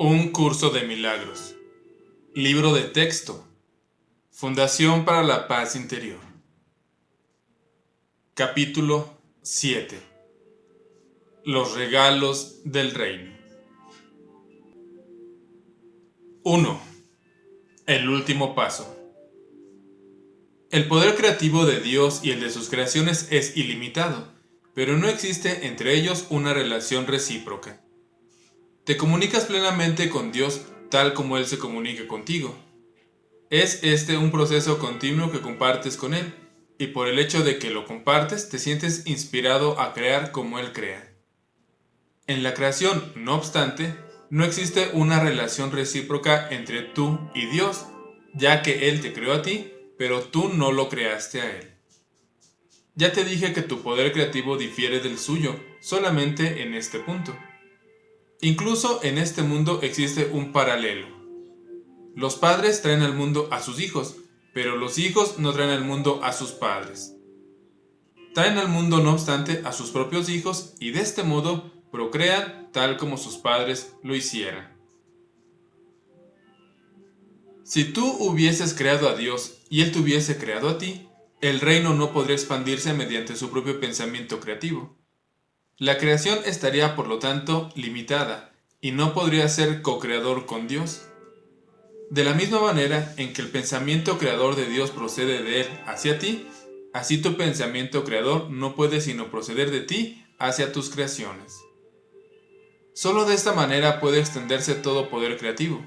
Un curso de milagros. Libro de texto. Fundación para la Paz Interior. Capítulo 7. Los regalos del reino. 1. El último paso. El poder creativo de Dios y el de sus creaciones es ilimitado, pero no existe entre ellos una relación recíproca. Te comunicas plenamente con Dios tal como Él se comunica contigo. Es este un proceso continuo que compartes con Él, y por el hecho de que lo compartes te sientes inspirado a crear como Él crea. En la creación, no obstante, no existe una relación recíproca entre tú y Dios, ya que Él te creó a ti, pero tú no lo creaste a Él. Ya te dije que tu poder creativo difiere del suyo, solamente en este punto. Incluso en este mundo existe un paralelo. Los padres traen al mundo a sus hijos, pero los hijos no traen al mundo a sus padres. Traen al mundo, no obstante, a sus propios hijos y de este modo procrean tal como sus padres lo hicieran. Si tú hubieses creado a Dios y Él te hubiese creado a ti, el reino no podría expandirse mediante su propio pensamiento creativo. La creación estaría, por lo tanto, limitada y no podría ser co-creador con Dios. De la misma manera en que el pensamiento creador de Dios procede de Él hacia ti, así tu pensamiento creador no puede sino proceder de ti hacia tus creaciones. Solo de esta manera puede extenderse todo poder creativo.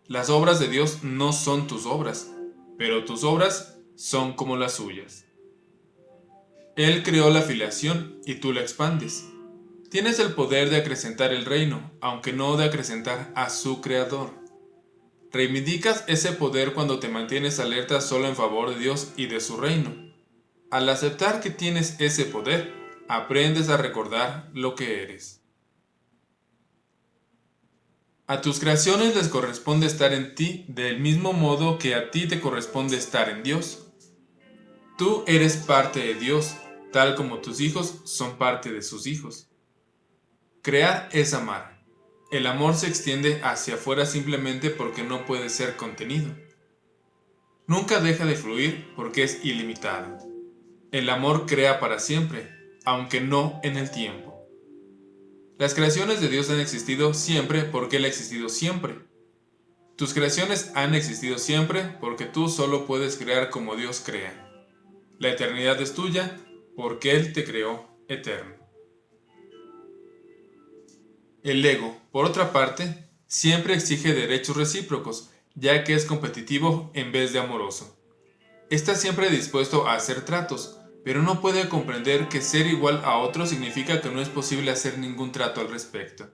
Las obras de Dios no son tus obras, pero tus obras son como las suyas. Él creó la filiación y tú la expandes. Tienes el poder de acrecentar el reino, aunque no de acrecentar a su creador. Reivindicas ese poder cuando te mantienes alerta solo en favor de Dios y de su reino. Al aceptar que tienes ese poder, aprendes a recordar lo que eres. A tus creaciones les corresponde estar en ti del mismo modo que a ti te corresponde estar en Dios. Tú eres parte de Dios, tal como tus hijos son parte de sus hijos. Crear es amar. El amor se extiende hacia afuera simplemente porque no puede ser contenido. Nunca deja de fluir porque es ilimitado. El amor crea para siempre, aunque no en el tiempo. Las creaciones de Dios han existido siempre porque Él ha existido siempre. Tus creaciones han existido siempre porque tú solo puedes crear como Dios crea. La eternidad es tuya porque Él te creó eterno. El ego, por otra parte, siempre exige derechos recíprocos, ya que es competitivo en vez de amoroso. Está siempre dispuesto a hacer tratos, pero no puede comprender que ser igual a otro significa que no es posible hacer ningún trato al respecto.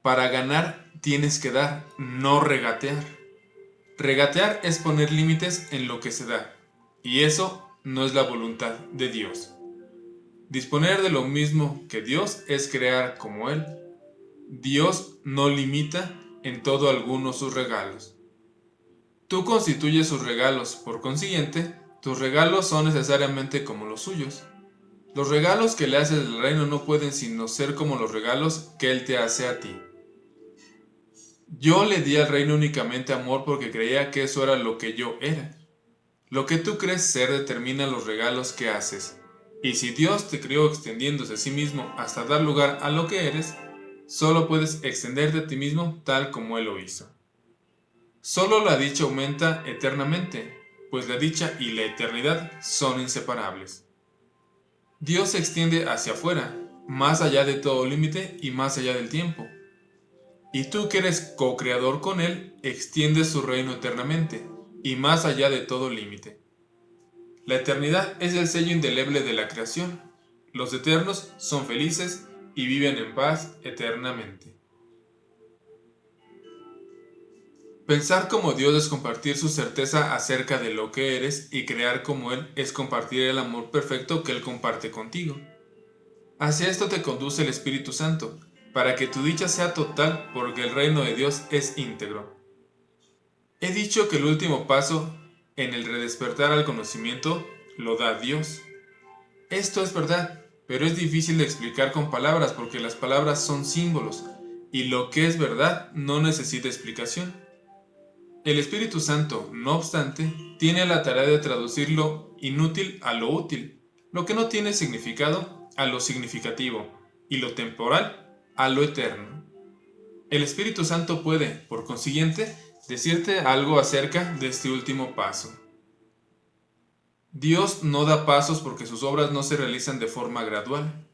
Para ganar tienes que dar, no regatear. Regatear es poner límites en lo que se da, y eso no es la voluntad de Dios. Disponer de lo mismo que Dios es crear como Él. Dios no limita en todo alguno sus regalos. Tú constituyes sus regalos, por consiguiente, tus regalos son necesariamente como los suyos. Los regalos que le haces al reino no pueden sino ser como los regalos que Él te hace a ti. Yo le di al reino únicamente amor porque creía que eso era lo que yo era. Lo que tú crees ser determina los regalos que haces, y si Dios te creó extendiéndose a sí mismo hasta dar lugar a lo que eres, solo puedes extenderte a ti mismo tal como Él lo hizo. Solo la dicha aumenta eternamente, pues la dicha y la eternidad son inseparables. Dios se extiende hacia afuera, más allá de todo límite y más allá del tiempo. Y tú que eres co-creador con Él, extiendes su reino eternamente, y más allá de todo límite. La eternidad es el sello indeleble de la creación. Los eternos son felices y viven en paz eternamente. Pensar como Dios es compartir su certeza acerca de lo que eres y crear como Él es compartir el amor perfecto que Él comparte contigo. Hacia esto te conduce el Espíritu Santo, para que tu dicha sea total porque el reino de Dios es íntegro. He dicho que el último paso en el redespertar al conocimiento lo da Dios. Esto es verdad, pero es difícil de explicar con palabras porque las palabras son símbolos, y lo que es verdad no necesita explicación. El Espíritu Santo, no obstante, tiene la tarea de traducir lo inútil a lo útil, lo que no tiene significado a lo significativo y lo temporal a lo eterno. El Espíritu Santo puede, por consiguiente, decirte algo acerca de este último paso. Dios no da pasos porque sus obras no se realizan de forma gradual.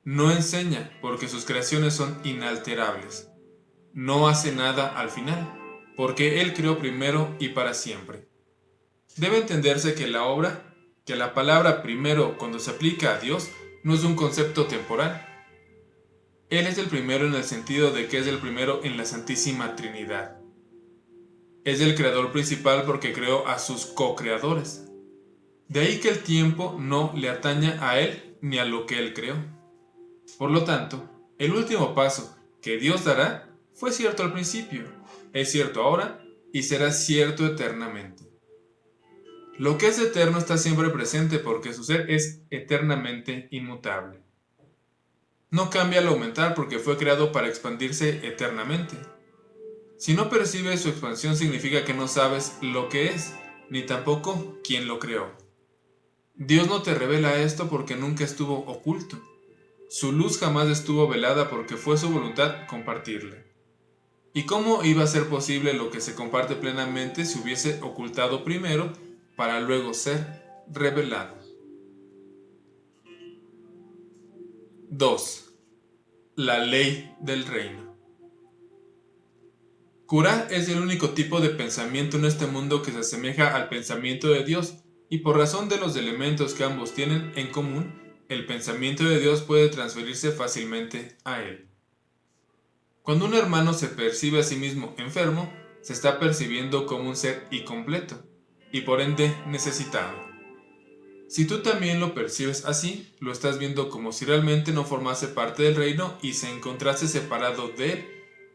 No enseña porque sus creaciones son inalterables. No hace nada al final, porque Él creó primero y para siempre. Debe entenderse que la palabra primero cuando se aplica a Dios no es un concepto temporal. Él es el primero en el sentido de que es el primero en la Santísima Trinidad. Es el creador principal porque creó a sus co-creadores. De ahí que el tiempo no le ataña a Él ni a lo que Él creó. Por lo tanto, el último paso que Dios dará fue cierto al principio, es cierto ahora y será cierto eternamente. Lo que es eterno está siempre presente porque su ser es eternamente inmutable. No cambia al aumentar porque fue creado para expandirse eternamente. Si no percibes su expansión significa que no sabes lo que es, ni tampoco quién lo creó. Dios no te revela esto porque nunca estuvo oculto. Su luz jamás estuvo velada porque fue su voluntad compartirla. ¿Y cómo iba a ser posible lo que se comparte plenamente si hubiese ocultado primero para luego ser revelado? 2. La ley del reino. Curá es el único tipo de pensamiento en este mundo que se asemeja al pensamiento de Dios, y por razón de los elementos que ambos tienen en común, el pensamiento de Dios puede transferirse fácilmente a él. Cuando un hermano se percibe a sí mismo enfermo, se está percibiendo como un ser incompleto, y por ende necesitado. Si tú también lo percibes así, lo estás viendo como si realmente no formase parte del reino y se encontrase separado de él,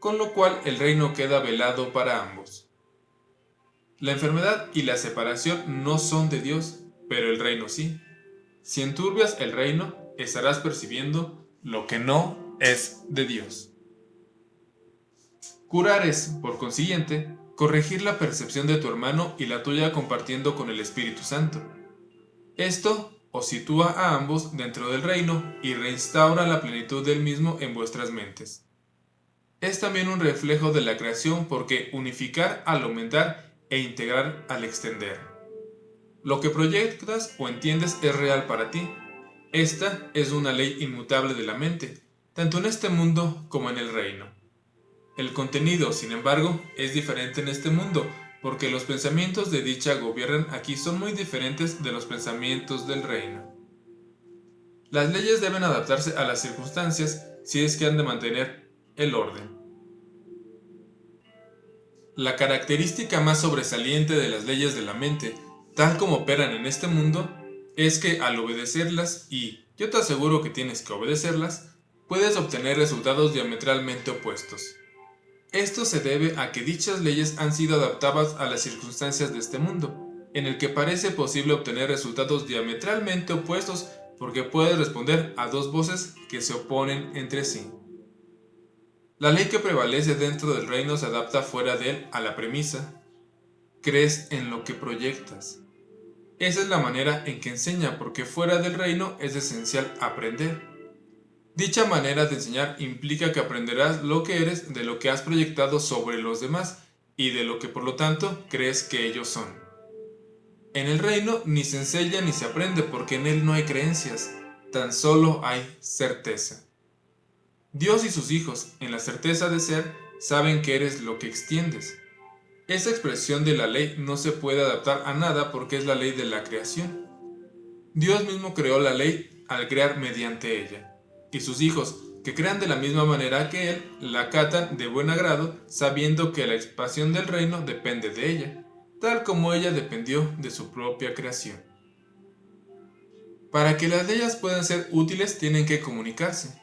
con lo cual el reino queda velado para ambos. La enfermedad y la separación no son de Dios, pero el reino sí. Si enturbias el reino, estarás percibiendo lo que no es de Dios. Curar es, por consiguiente, corregir la percepción de tu hermano y la tuya compartiendo con el Espíritu Santo. Esto os sitúa a ambos dentro del reino y reinstaura la plenitud del mismo en vuestras mentes. Es también un reflejo de la creación porque unificar al aumentar e integrar al extender. Lo que proyectas o entiendes es real para ti. Esta es una ley inmutable de la mente, tanto en este mundo como en el reino. El contenido, sin embargo, es diferente en este mundo, porque los pensamientos de dicha gobiernan aquí son muy diferentes de los pensamientos del reino. Las leyes deben adaptarse a las circunstancias si es que han de mantener el orden. La característica más sobresaliente de las leyes de la mente, tal como operan en este mundo, es que al obedecerlas, y yo te aseguro que tienes que obedecerlas, puedes obtener resultados diametralmente opuestos. Esto se debe a que dichas leyes han sido adaptadas a las circunstancias de este mundo, en el que parece posible obtener resultados diametralmente opuestos porque puedes responder a dos voces que se oponen entre sí. La ley que prevalece dentro del reino se adapta fuera de él a la premisa: crees en lo que proyectas. Esa es la manera en que enseña, porque fuera del reino es esencial aprender. Dicha manera de enseñar implica que aprenderás lo que eres de lo que has proyectado sobre los demás y de lo que por lo tanto crees que ellos son. En el reino ni se enseña ni se aprende porque en él no hay creencias, tan solo hay certeza. Dios y sus hijos, en la certeza de ser, saben que eres lo que extiendes. Esa expresión de la ley no se puede adaptar a nada porque es la ley de la creación. Dios mismo creó la ley al crear mediante ella. Y sus hijos, que crean de la misma manera que él, la acatan de buen agrado, sabiendo que la expansión del reino depende de ella, tal como ella dependió de su propia creación. Para que las leyes puedan ser útiles tienen que comunicarse.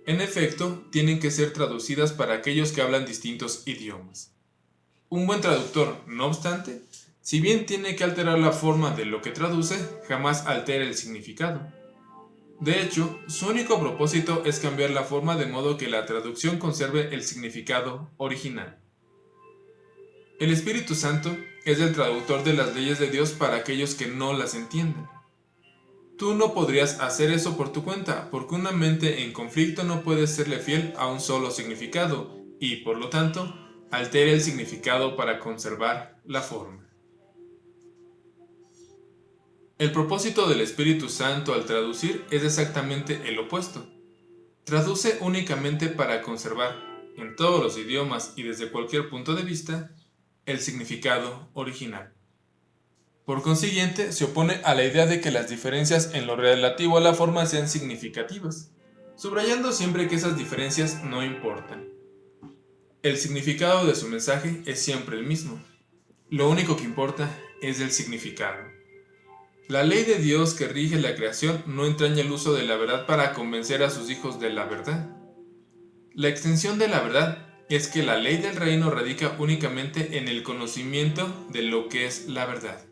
En efecto, tienen que ser traducidas para aquellos que hablan distintos idiomas. Un buen traductor, no obstante, si bien tiene que alterar la forma de lo que traduce, jamás altera el significado. De hecho, su único propósito es cambiar la forma de modo que la traducción conserve el significado original. El Espíritu Santo es el traductor de las leyes de Dios para aquellos que no las entienden. Tú no podrías hacer eso por tu cuenta, porque una mente en conflicto no puede serle fiel a un solo significado y, por lo tanto, altera el significado para conservar la forma. El propósito del Espíritu Santo al traducir es exactamente el opuesto. Traduce únicamente para conservar, en todos los idiomas y desde cualquier punto de vista, el significado original. Por consiguiente, se opone a la idea de que las diferencias en lo relativo a la forma sean significativas, subrayando siempre que esas diferencias no importan. El significado de su mensaje es siempre el mismo. Lo único que importa es el significado. La ley de Dios que rige la creación no entraña el uso de la verdad para convencer a sus hijos de la verdad. La extensión de la verdad es que la ley del reino radica únicamente en el conocimiento de lo que es la verdad.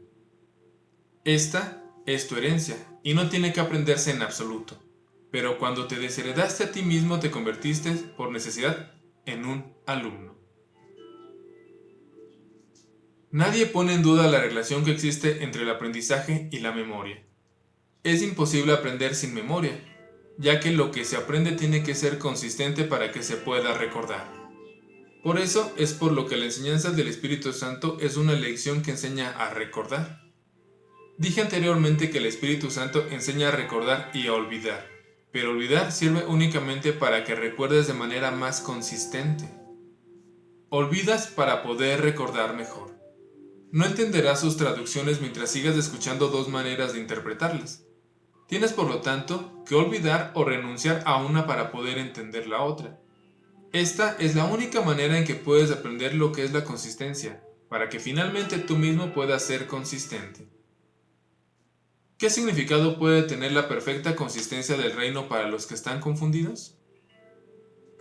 Esta es tu herencia y no tiene que aprenderse en absoluto, pero cuando te desheredaste a ti mismo te convertiste, por necesidad, en un alumno. Nadie pone en duda la relación que existe entre el aprendizaje y la memoria. Es imposible aprender sin memoria, ya que lo que se aprende tiene que ser consistente para que se pueda recordar. Por eso es por lo que la enseñanza del Espíritu Santo es una lección que enseña a recordar. Dije anteriormente que el Espíritu Santo enseña a recordar y a olvidar, pero olvidar sirve únicamente para que recuerdes de manera más consistente. Olvidas para poder recordar mejor. No entenderás sus traducciones mientras sigas escuchando dos maneras de interpretarlas. Tienes por lo tanto que olvidar o renunciar a una para poder entender la otra. Esta es la única manera en que puedes aprender lo que es la consistencia, para que finalmente tú mismo puedas ser consistente. ¿Qué significado puede tener la perfecta consistencia del reino para los que están confundidos?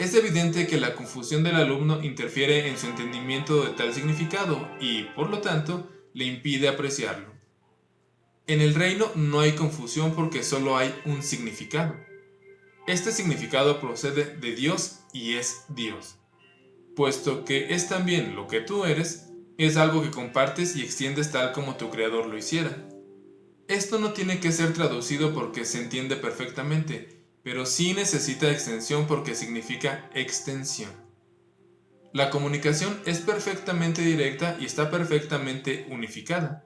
Es evidente que la confusión del alumno interfiere en su entendimiento de tal significado y, por lo tanto, le impide apreciarlo. En el reino no hay confusión porque solo hay un significado. Este significado procede de Dios y es Dios. Puesto que es también lo que tú eres, es algo que compartes y extiendes tal como tu Creador lo hiciera. Esto no tiene que ser traducido porque se entiende perfectamente, pero sí necesita extensión porque significa extensión. La comunicación es perfectamente directa y está perfectamente unificada.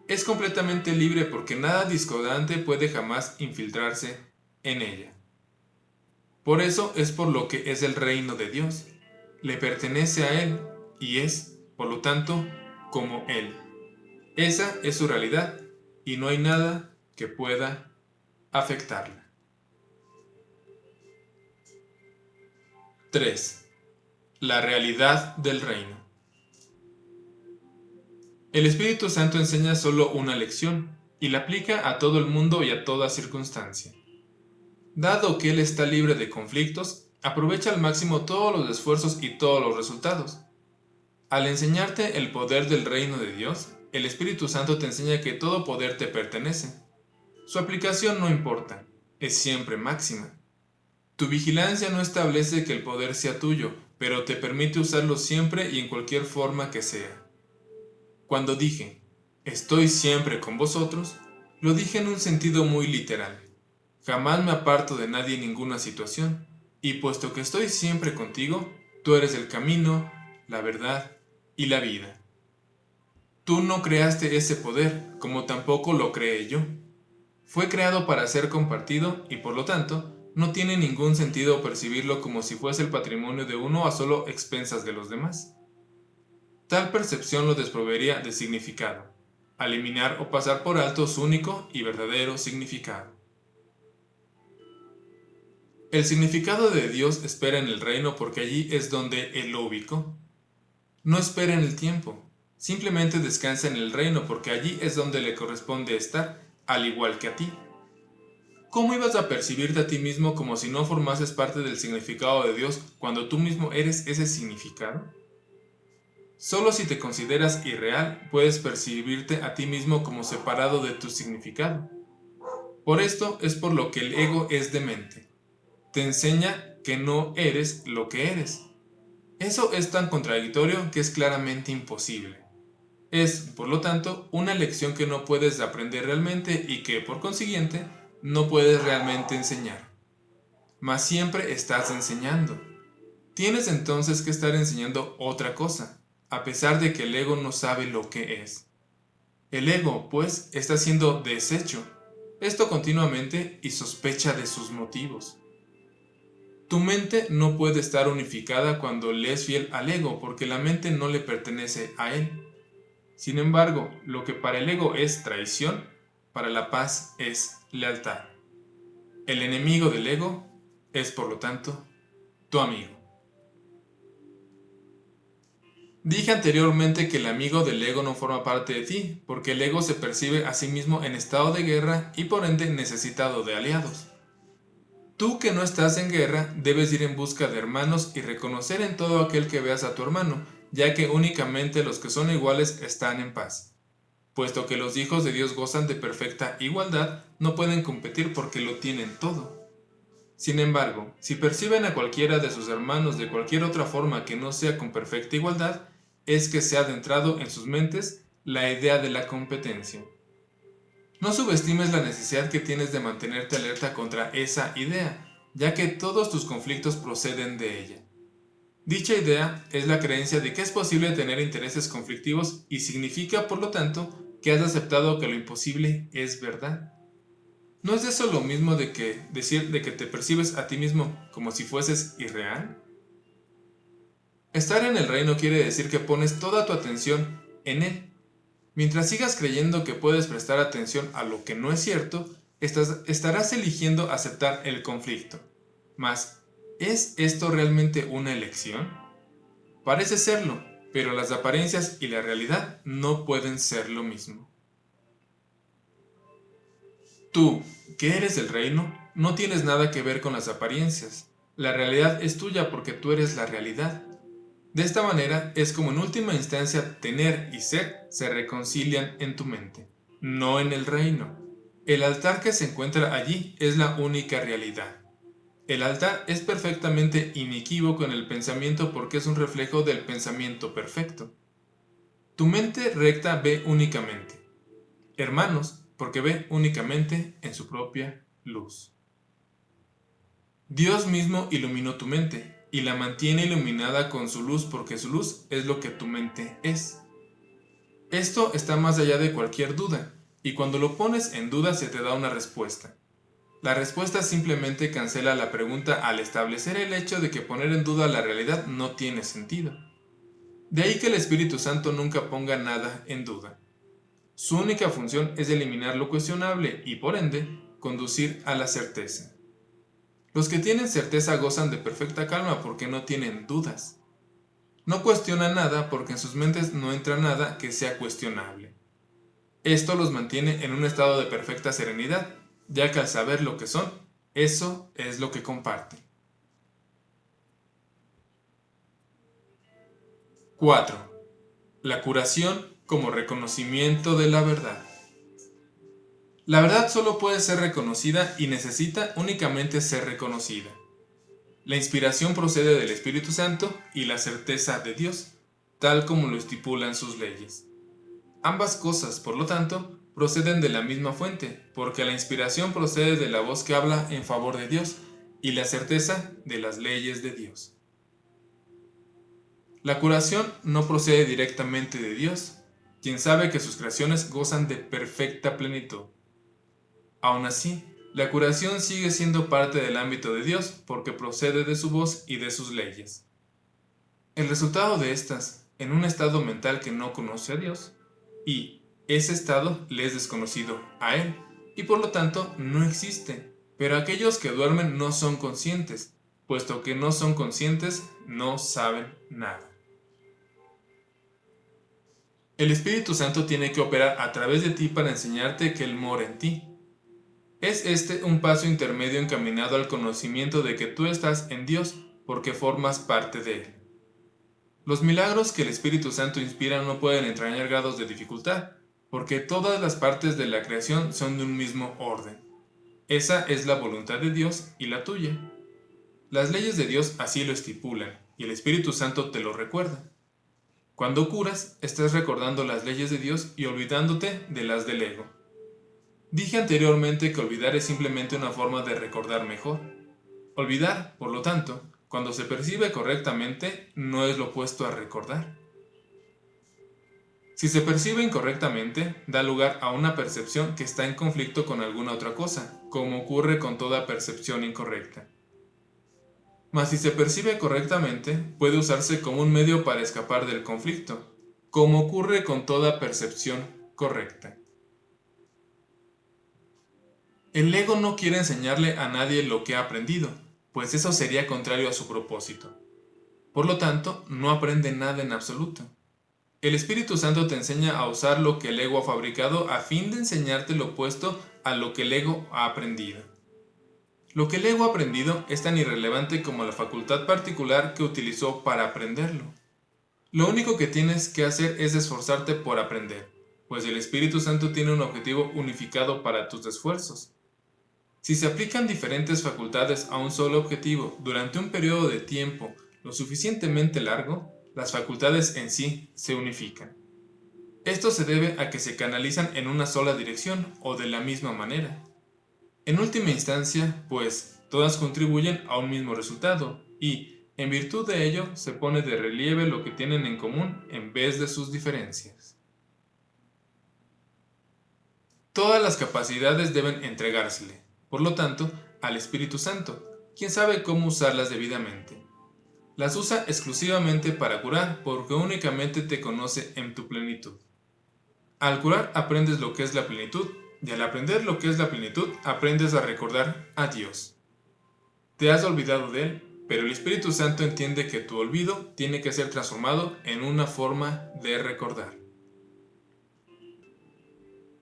Es completamente libre porque nada discordante puede jamás infiltrarse en ella. Por eso es por lo que es el reino de Dios. Le pertenece a Él y es, por lo tanto, como Él. Esa es su realidad y no hay nada que pueda afectarla. 3. La realidad del reino. El Espíritu Santo enseña solo una lección y la aplica a todo el mundo y a toda circunstancia. Dado que Él está libre de conflictos, aprovecha al máximo todos los esfuerzos y todos los resultados. Al enseñarte el poder del reino de Dios, el Espíritu Santo te enseña que todo poder te pertenece. Su aplicación no importa, es siempre máxima. Tu vigilancia no establece que el poder sea tuyo, pero te permite usarlo siempre y en cualquier forma que sea. Cuando dije, estoy siempre con vosotros, lo dije en un sentido muy literal. Jamás me aparto de nadie en ninguna situación, y puesto que estoy siempre contigo, tú eres el camino, la verdad y la vida. Tú no creaste ese poder, como tampoco lo creé yo. Fue creado para ser compartido y por lo tanto, no tiene ningún sentido percibirlo como si fuese el patrimonio de uno a solo expensas de los demás. Tal percepción lo desproveería de significado, al eliminar o pasar por alto su único y verdadero significado. El significado de Dios espera en el reino porque allí es donde Él lo ubicó. No espera en el tiempo, simplemente descansa en el reino porque allí es donde le corresponde estar, al igual que a ti. ¿Cómo ibas a percibirte a ti mismo como si no formases parte del significado de Dios cuando tú mismo eres ese significado? Solo si te consideras irreal puedes percibirte a ti mismo como separado de tu significado. Por esto es por lo que el ego es demente. Te enseña que no eres lo que eres. Eso es tan contradictorio que es claramente imposible. Es, por lo tanto, una lección que no puedes aprender realmente y que, por consiguiente, no puedes realmente enseñar. Mas siempre estás enseñando. Tienes entonces que estar enseñando otra cosa, a pesar de que el ego no sabe lo que es. El ego, pues, está siendo deshecho, esto continuamente, y sospecha de sus motivos. Tu mente no puede estar unificada cuando le es fiel al ego, porque la mente no le pertenece a él. Sin embargo, lo que para el ego es traición, para la paz es lealtad. El enemigo del ego es, por lo tanto, tu amigo. Dije anteriormente que el amigo del ego no forma parte de ti, porque el ego se percibe a sí mismo en estado de guerra y por ende necesitado de aliados. Tú que no estás en guerra, debes ir en busca de hermanos y reconocer en todo aquel que veas a tu hermano, ya que únicamente los que son iguales están en paz. Puesto que los hijos de Dios gozan de perfecta igualdad, no pueden competir porque lo tienen todo. Sin embargo, si perciben a cualquiera de sus hermanos de cualquier otra forma que no sea con perfecta igualdad, es que se ha adentrado en sus mentes la idea de la competencia. No subestimes la necesidad que tienes de mantenerte alerta contra esa idea, ya que todos tus conflictos proceden de ella. Dicha idea es la creencia de que es posible tener intereses conflictivos y significa, por lo tanto, que has aceptado que lo imposible es verdad. ¿No es eso lo mismo de que decir de que te percibes a ti mismo como si fueses irreal? Estar en el reino quiere decir que pones toda tu atención en él. Mientras sigas creyendo que puedes prestar atención a lo que no es cierto, estarás eligiendo aceptar el conflicto. Mas, ¿es esto realmente una elección? Parece serlo, pero las apariencias y la realidad no pueden ser lo mismo. Tú, que eres el reino, no tienes nada que ver con las apariencias. La realidad es tuya porque tú eres la realidad. De esta manera es como en última instancia tener y ser se reconcilian en tu mente, no en el reino. El altar que se encuentra allí es la única realidad. El altar es perfectamente inequívoco en el pensamiento porque es un reflejo del pensamiento perfecto. Tu mente recta ve únicamente. Hermanos, porque ve únicamente en su propia luz. Dios mismo iluminó tu mente y la mantiene iluminada con su luz porque su luz es lo que tu mente es. Esto está más allá de cualquier duda, y cuando lo pones en duda se te da una respuesta. La respuesta simplemente cancela la pregunta al establecer el hecho de que poner en duda la realidad no tiene sentido. De ahí que el Espíritu Santo nunca ponga nada en duda. Su única función es eliminar lo cuestionable y, por ende, conducir a la certeza. Los que tienen certeza gozan de perfecta calma porque no tienen dudas. No cuestionan nada porque en sus mentes no entra nada que sea cuestionable. Esto los mantiene en un estado de perfecta serenidad, ya que al saber lo que son, eso es lo que comparten. 4. La curación como reconocimiento de la verdad. La verdad solo puede ser reconocida y necesita únicamente ser reconocida. La inspiración procede del Espíritu Santo y la certeza de Dios, tal como lo estipulan sus leyes. Ambas cosas, por lo tanto, proceden de la misma fuente, porque la inspiración procede de la voz que habla en favor de Dios y la certeza de las leyes de Dios. La curación no procede directamente de Dios, quien sabe que sus creaciones gozan de perfecta plenitud. Aún así, la curación sigue siendo parte del ámbito de Dios porque procede de su voz y de sus leyes. El resultado de estas, en un estado mental que no conoce a Dios, y ese estado le es desconocido a Él, y por lo tanto no existe, pero aquellos que duermen no son conscientes, puesto que no son conscientes, no saben nada. El Espíritu Santo tiene que operar a través de ti para enseñarte que Él mora en ti. Es este un paso intermedio encaminado al conocimiento de que tú estás en Dios porque formas parte de Él. Los milagros que el Espíritu Santo inspira no pueden entrañar grados de dificultad, porque todas las partes de la creación son de un mismo orden. Esa es la voluntad de Dios y la tuya. Las leyes de Dios así lo estipulan, y el Espíritu Santo te lo recuerda. Cuando curas, estás recordando las leyes de Dios y olvidándote de las del ego. Dije anteriormente que olvidar es simplemente una forma de recordar mejor. Olvidar, por lo tanto, cuando se percibe correctamente, no es lo opuesto a recordar. Si se percibe incorrectamente, da lugar a una percepción que está en conflicto con alguna otra cosa, como ocurre con toda percepción incorrecta. Mas si se percibe correctamente, puede usarse como un medio para escapar del conflicto, como ocurre con toda percepción correcta. El ego no quiere enseñarle a nadie lo que ha aprendido, pues eso sería contrario a su propósito. Por lo tanto, no aprende nada en absoluto. El Espíritu Santo te enseña a usar lo que el ego ha fabricado a fin de enseñarte lo opuesto a lo que el ego ha aprendido. Lo que el ego ha aprendido es tan irrelevante como la facultad particular que utilizó para aprenderlo. Lo único que tienes que hacer es esforzarte por aprender, pues el Espíritu Santo tiene un objetivo unificado para tus esfuerzos. Si se aplican diferentes facultades a un solo objetivo durante un periodo de tiempo lo suficientemente largo, las facultades en sí se unifican. Esto se debe a que se canalizan en una sola dirección o de la misma manera. En última instancia, pues, todas contribuyen a un mismo resultado y, en virtud de ello, se pone de relieve lo que tienen en común en vez de sus diferencias. Todas las capacidades deben entregársele, por lo tanto, al Espíritu Santo, quien sabe cómo usarlas debidamente. Las usa exclusivamente para curar porque únicamente te conoce en tu plenitud. Al curar aprendes lo que es la plenitud y al aprender lo que es la plenitud aprendes a recordar a Dios. Te has olvidado de Él, pero el Espíritu Santo entiende que tu olvido tiene que ser transformado en una forma de recordar.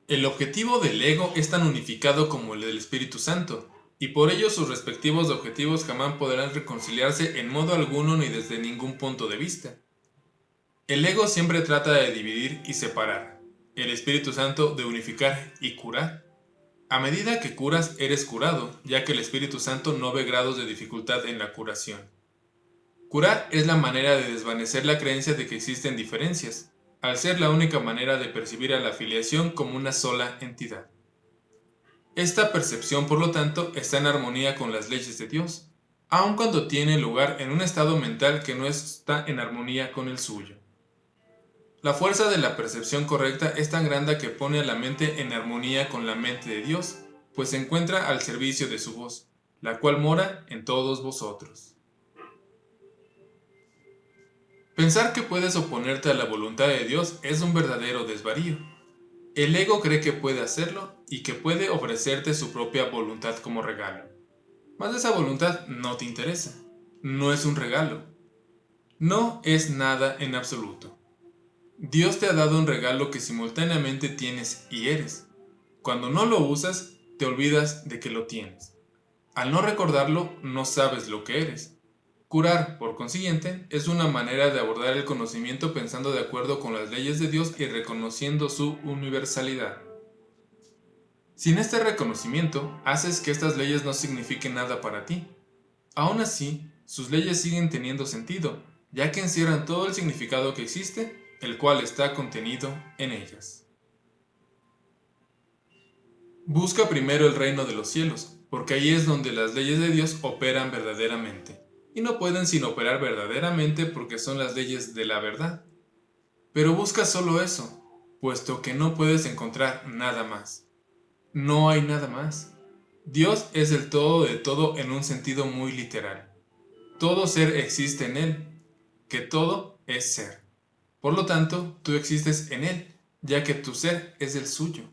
El objetivo del ego es tan unificado como el del Espíritu Santo, y por ello sus respectivos objetivos jamás podrán reconciliarse en modo alguno ni desde ningún punto de vista. El ego siempre trata de dividir y separar, el Espíritu Santo de unificar y curar. A medida que curas, eres curado, ya que el Espíritu Santo no ve grados de dificultad en la curación. Curar es la manera de desvanecer la creencia de que existen diferencias, al ser la única manera de percibir a la filiación como una sola entidad. Esta percepción, por lo tanto, está en armonía con las leyes de Dios, aun cuando tiene lugar en un estado mental que no está en armonía con el suyo. La fuerza de la percepción correcta es tan grande que pone a la mente en armonía con la mente de Dios, pues se encuentra al servicio de su voz, la cual mora en todos vosotros. Pensar que puedes oponerte a la voluntad de Dios es un verdadero desvarío. El ego cree que puede hacerlo y que puede ofrecerte su propia voluntad como regalo. Mas esa voluntad no te interesa. No es un regalo. No es nada en absoluto. Dios te ha dado un regalo que simultáneamente tienes y eres. Cuando no lo usas, te olvidas de que lo tienes. Al no recordarlo, no sabes lo que eres. Curar, por consiguiente, es una manera de abordar el conocimiento pensando de acuerdo con las leyes de Dios y reconociendo su universalidad. Sin este reconocimiento, haces que estas leyes no signifiquen nada para ti. Aún así, sus leyes siguen teniendo sentido, ya que encierran todo el significado que existe, el cual está contenido en ellas. Busca primero el reino de los cielos, porque ahí es donde las leyes de Dios operan verdaderamente. Y no pueden sin operar verdaderamente porque son las leyes de la verdad. Pero busca solo eso, puesto que no puedes encontrar nada más. No hay nada más. Dios es el todo de todo en un sentido muy literal. Todo ser existe en Él, que todo es ser. Por lo tanto, tú existes en Él, ya que tu ser es el suyo.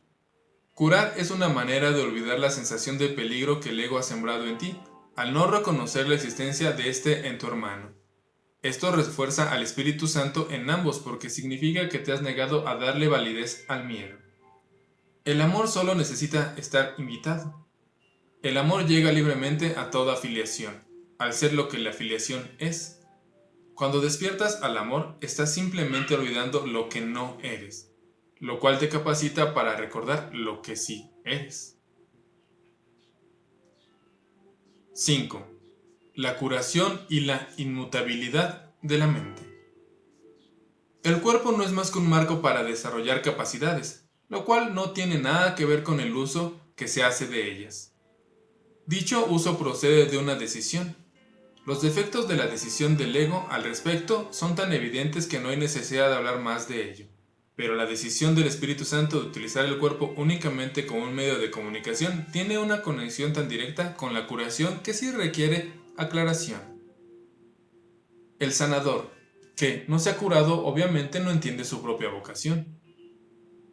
Curar es una manera de olvidar la sensación de peligro que el ego ha sembrado en ti, al no reconocer la existencia de este en tu hermano. Esto refuerza al Espíritu Santo en ambos porque significa que te has negado a darle validez al miedo. El amor solo necesita estar invitado. El amor llega libremente a toda afiliación, al ser lo que la afiliación es. Cuando despiertas al amor, estás simplemente olvidando lo que no eres, lo cual te capacita para recordar lo que sí eres. 5. La curación y la inmutabilidad de la mente. El cuerpo no es más que un marco para desarrollar capacidades, lo cual no tiene nada que ver con el uso que se hace de ellas. Dicho uso procede de una decisión. Los defectos de la decisión del ego al respecto son tan evidentes que no hay necesidad de hablar más de ello. Pero la decisión del Espíritu Santo de utilizar el cuerpo únicamente como un medio de comunicación tiene una conexión tan directa con la curación que sí requiere aclaración. El sanador, que no se ha curado, obviamente no entiende su propia vocación.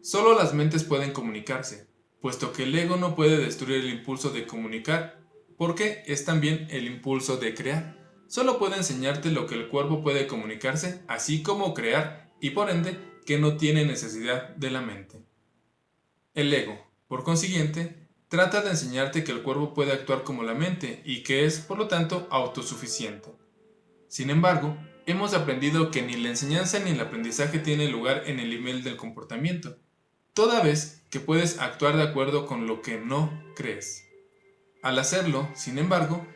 Solo las mentes pueden comunicarse, puesto que el ego no puede destruir el impulso de comunicar, porque es también el impulso de crear. Solo puede enseñarte lo que el cuerpo puede comunicarse, así como crear, y por ende, que no tiene necesidad de la mente. El ego, por consiguiente, trata de enseñarte que el cuerpo puede actuar como la mente y que es, por lo tanto, autosuficiente. Sin embargo, hemos aprendido que ni la enseñanza ni el aprendizaje tienen lugar en el nivel del comportamiento, toda vez que puedes actuar de acuerdo con lo que no crees. Al hacerlo, sin embargo,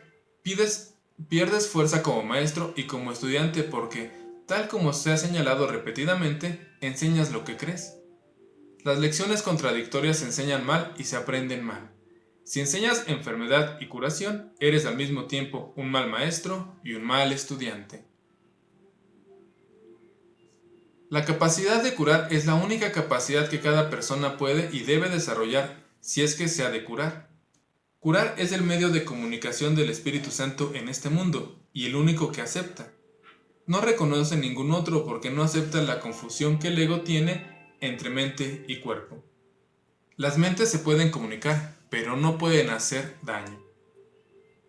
pierdes fuerza como maestro y como estudiante porque, tal como se ha señalado repetidamente, enseñas lo que crees. Las lecciones contradictorias se enseñan mal y se aprenden mal. Si enseñas enfermedad y curación, eres al mismo tiempo un mal maestro y un mal estudiante. La capacidad de curar es la única capacidad que cada persona puede y debe desarrollar si es que se ha de curar. Curar es el medio de comunicación del Espíritu Santo en este mundo y el único que acepta. No reconoce ningún otro porque no acepta la confusión que el ego tiene entre mente y cuerpo. Las mentes se pueden comunicar, pero no pueden hacer daño.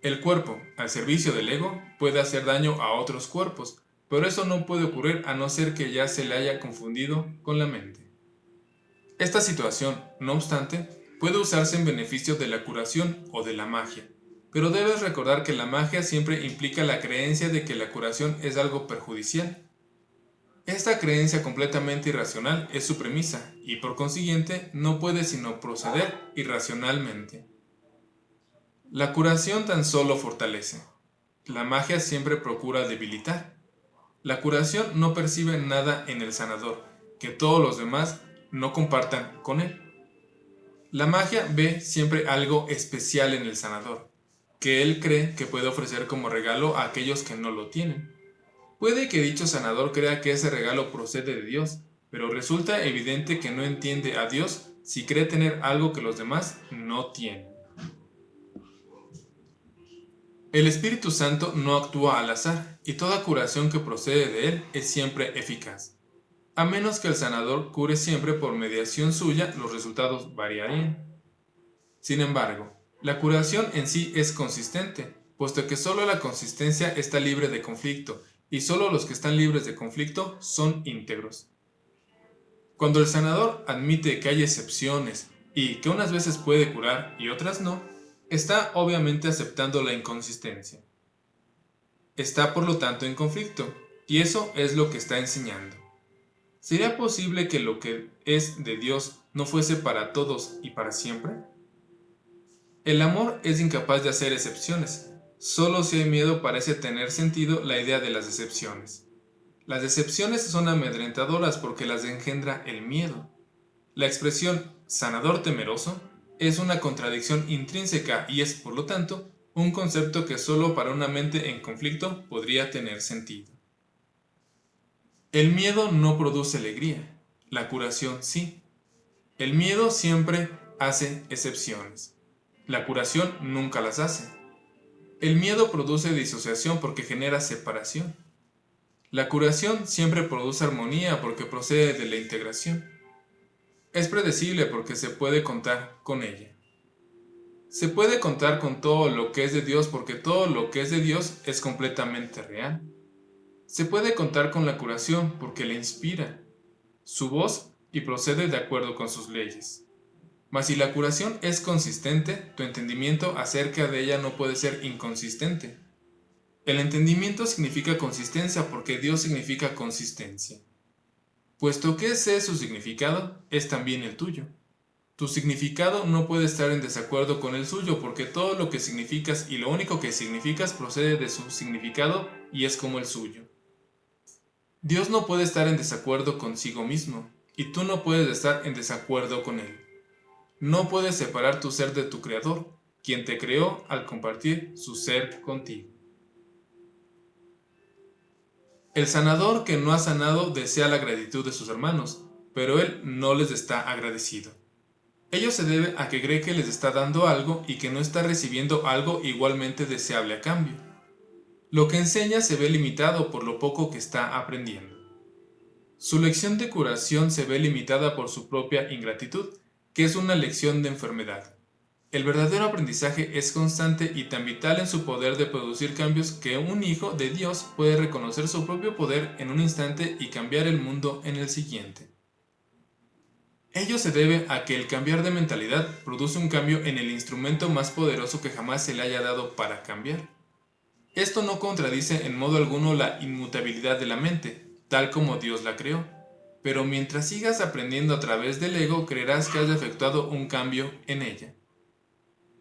El cuerpo, al servicio del ego, puede hacer daño a otros cuerpos, pero eso no puede ocurrir a no ser que ya se le haya confundido con la mente. Esta situación, no obstante, puede usarse en beneficio de la curación o de la magia. Pero debes recordar que la magia siempre implica la creencia de que la curación es algo perjudicial. Esta creencia completamente irracional es su premisa y por consiguiente no puede sino proceder irracionalmente. La curación tan solo fortalece. La magia siempre procura debilitar. La curación no percibe nada en el sanador que todos los demás no compartan con él. La magia ve siempre algo especial en el sanador, que él cree que puede ofrecer como regalo a aquellos que no lo tienen. Puede que dicho sanador crea que ese regalo procede de Dios, pero resulta evidente que no entiende a Dios si cree tener algo que los demás no tienen. El Espíritu Santo no actúa al azar, y toda curación que procede de él es siempre eficaz. A menos que el sanador cure siempre por mediación suya, los resultados variarían. Sin embargo, la curación en sí es consistente, puesto que solo la consistencia está libre de conflicto, y solo los que están libres de conflicto son íntegros. Cuando el sanador admite que hay excepciones y que unas veces puede curar y otras no, está obviamente aceptando la inconsistencia. Está por lo tanto en conflicto, y eso es lo que está enseñando. ¿Sería posible que lo que es de Dios no fuese para todos y para siempre? El amor es incapaz de hacer excepciones. Solo si hay miedo parece tener sentido la idea de las excepciones. Las excepciones son amedrentadoras porque las engendra el miedo. La expresión sanador temeroso es una contradicción intrínseca y es, por lo tanto, un concepto que solo para una mente en conflicto podría tener sentido. El miedo no produce alegría, la curación sí. El miedo siempre hace excepciones. La curación nunca las hace. El miedo produce disociación porque genera separación. La curación siempre produce armonía porque procede de la integración. Es predecible porque se puede contar con ella. Se puede contar con todo lo que es de Dios porque todo lo que es de Dios es completamente real. Se puede contar con la curación porque le inspira su voz y procede de acuerdo con sus leyes. Mas si la curación es consistente, tu entendimiento acerca de ella no puede ser inconsistente. El entendimiento significa consistencia porque Dios significa consistencia. Puesto que ese es su significado, es también el tuyo. Tu significado no puede estar en desacuerdo con el suyo porque todo lo que significas y lo único que significas procede de su significado y es como el suyo. Dios no puede estar en desacuerdo consigo mismo y tú no puedes estar en desacuerdo con Él. No puedes separar tu ser de tu Creador, quien te creó al compartir su ser contigo. El sanador que no ha sanado desea la gratitud de sus hermanos, pero él no les está agradecido. Ello se debe a que cree que les está dando algo y que no está recibiendo algo igualmente deseable a cambio. Lo que enseña se ve limitado por lo poco que está aprendiendo. Su lección de curación se ve limitada por su propia ingratitud, que es una lección de enfermedad. El verdadero aprendizaje es constante y tan vital en su poder de producir cambios que un hijo de Dios puede reconocer su propio poder en un instante y cambiar el mundo en el siguiente. Ello se debe a que el cambiar de mentalidad produce un cambio en el instrumento más poderoso que jamás se le haya dado para cambiar. Esto no contradice en modo alguno la inmutabilidad de la mente, tal como Dios la creó, pero mientras sigas aprendiendo a través del ego creerás que has efectuado un cambio en ella.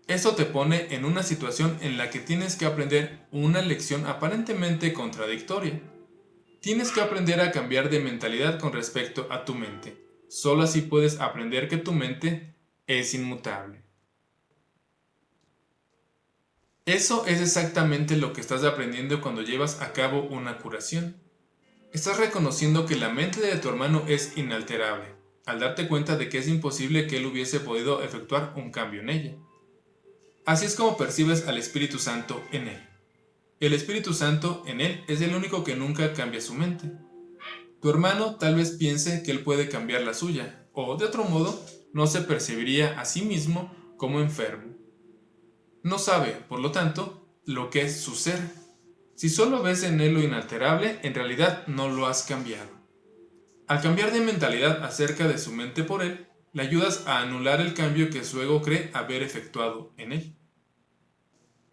Eso te pone en una situación en la que tienes que aprender una lección aparentemente contradictoria. Tienes que aprender a cambiar de mentalidad con respecto a tu mente. Solo así puedes aprender que tu mente es inmutable. Eso es exactamente lo que estás aprendiendo cuando llevas a cabo una curación. Estás reconociendo que la mente de tu hermano es inalterable, al darte cuenta de que es imposible que él hubiese podido efectuar un cambio en ella. Así es como percibes al Espíritu Santo en él. El Espíritu Santo en él es el único que nunca cambia su mente. Tu hermano tal vez piense que él puede cambiar la suya, o de otro modo, no se percibiría a sí mismo como enfermo. No sabe, por lo tanto, lo que es su ser. Si solo ves en él lo inalterable, en realidad no lo has cambiado. Al cambiar de mentalidad acerca de su mente por él, le ayudas a anular el cambio que su ego cree haber efectuado en él.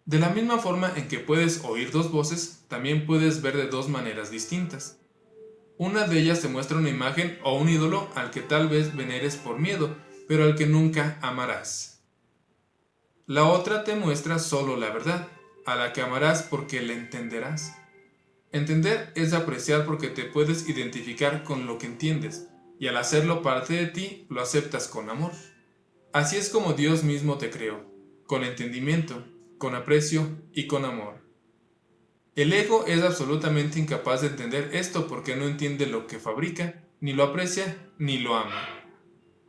De la misma forma en que puedes oír dos voces, también puedes ver de dos maneras distintas. Una de ellas te muestra una imagen o un ídolo al que tal vez veneres por miedo, pero al que nunca amarás. La otra te muestra solo la verdad, a la que amarás porque la entenderás. Entender es apreciar porque te puedes identificar con lo que entiendes, y al hacerlo parte de ti, lo aceptas con amor. Así es como Dios mismo te creó, con entendimiento, con aprecio y con amor. El ego es absolutamente incapaz de entender esto porque no entiende lo que fabrica, ni lo aprecia, ni lo ama.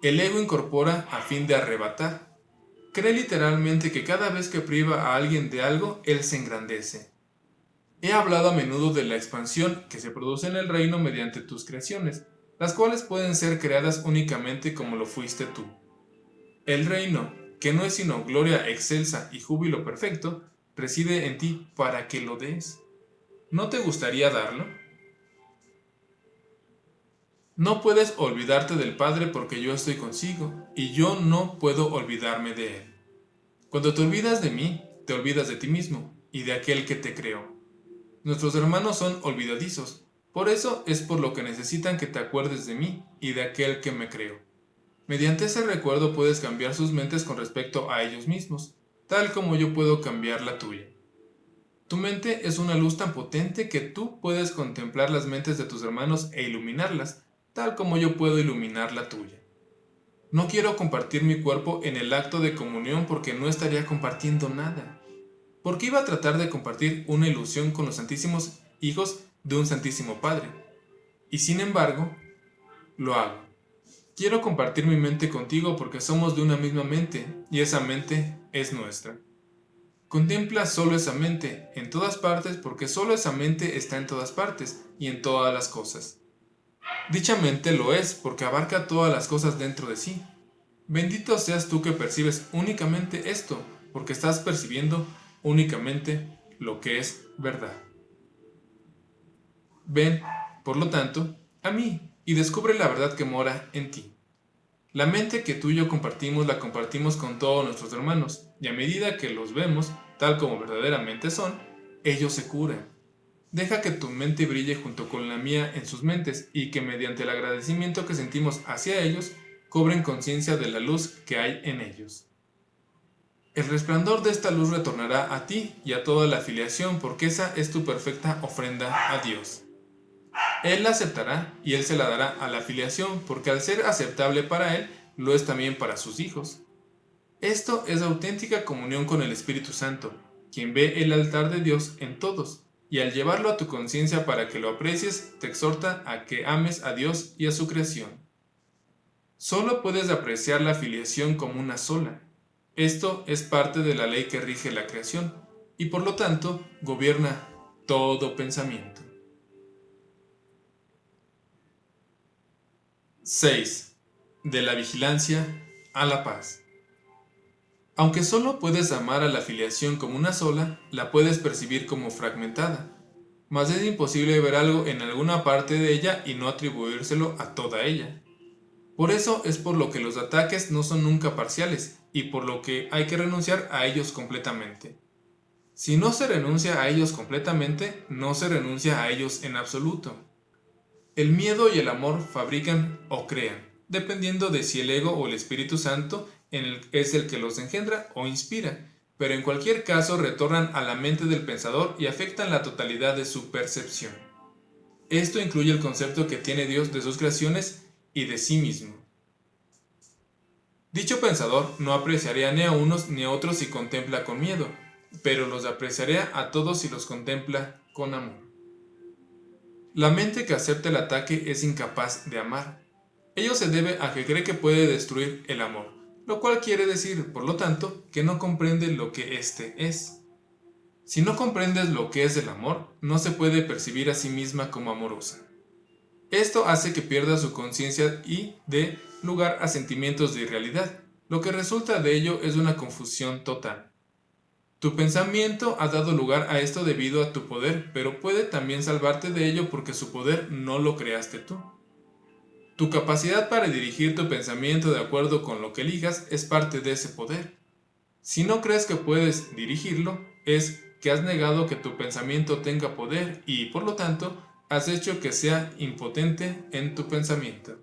El ego incorpora a fin de arrebatar. Cree literalmente que cada vez que priva a alguien de algo, él se engrandece. He hablado a menudo de la expansión que se produce en el reino mediante tus creaciones, las cuales pueden ser creadas únicamente como lo fuiste tú. El reino, que no es sino gloria excelsa y júbilo perfecto, reside en ti para que lo des. ¿No te gustaría darlo? No puedes olvidarte del Padre porque yo estoy consigo, y yo no puedo olvidarme de Él. Cuando te olvidas de mí, te olvidas de ti mismo y de aquel que te creó. Nuestros hermanos son olvidadizos, por eso es por lo que necesitan que te acuerdes de mí y de aquel que me creó. Mediante ese recuerdo puedes cambiar sus mentes con respecto a ellos mismos, tal como yo puedo cambiar la tuya. Tu mente es una luz tan potente que tú puedes contemplar las mentes de tus hermanos e iluminarlas, tal como yo puedo iluminar la tuya. No quiero compartir mi cuerpo en el acto de comunión porque no estaría compartiendo nada. ¿Por qué iba a tratar de compartir una ilusión con los santísimos hijos de un santísimo Padre? Y sin embargo, lo hago. Quiero compartir mi mente contigo porque somos de una misma mente y esa mente es nuestra. Contempla solo esa mente en todas partes porque solo esa mente está en todas partes y en todas las cosas. Dicha mente lo es porque abarca todas las cosas dentro de sí. Bendito seas tú que percibes únicamente esto porque estás percibiendo únicamente lo que es verdad. Ven, por lo tanto, a mí y descubre la verdad que mora en ti. La mente que tú y yo compartimos la compartimos con todos nuestros hermanos, y a medida que los vemos, tal como verdaderamente son, ellos se curan. Deja que tu mente brille junto con la mía en sus mentes y que mediante el agradecimiento que sentimos hacia ellos, cobren conciencia de la luz que hay en ellos. El resplandor de esta luz retornará a ti y a toda la filiación, porque esa es tu perfecta ofrenda a Dios. Él la aceptará y Él se la dará a la filiación, porque al ser aceptable para Él, lo es también para sus hijos. Esto es auténtica comunión con el Espíritu Santo, quien ve el altar de Dios en todos, y al llevarlo a tu conciencia para que lo aprecies, te exhorta a que ames a Dios y a su creación. Solo puedes apreciar la filiación como una sola. Esto es parte de la ley que rige la creación, y por lo tanto gobierna todo pensamiento. 6. De la vigilancia a la paz. Aunque solo puedes amar a la filiación como una sola, la puedes percibir como fragmentada, mas es imposible ver algo en alguna parte de ella y no atribuírselo a toda ella. Por eso es por lo que los ataques no son nunca parciales y por lo que hay que renunciar a ellos completamente. Si no se renuncia a ellos completamente, no se renuncia a ellos en absoluto. El miedo y el amor fabrican o crean, dependiendo de si el ego o el Espíritu Santo es el que los engendra o inspira, pero en cualquier caso retornan a la mente del pensador y afectan la totalidad de su percepción. Esto incluye el concepto que tiene Dios de sus creaciones y de sí mismo. Dicho pensador no apreciaría ni a unos ni a otros si contempla con miedo, pero los apreciaría a todos si los contempla con amor. La mente que acepta el ataque es incapaz de amar. Ello se debe a que cree que puede destruir el amor, lo cual quiere decir, por lo tanto, que no comprende lo que éste es. Si no comprendes lo que es el amor, no se puede percibir a sí misma como amorosa. Esto hace que pierda su conciencia y dé lugar a sentimientos de irrealidad. Lo que resulta de ello es una confusión total. Tu pensamiento ha dado lugar a esto debido a tu poder, pero puede también salvarte de ello porque su poder no lo creaste tú. Tu capacidad para dirigir tu pensamiento de acuerdo con lo que elijas es parte de ese poder. Si no crees que puedes dirigirlo, es que has negado que tu pensamiento tenga poder y, por lo tanto, has hecho que sea impotente en tu pensamiento.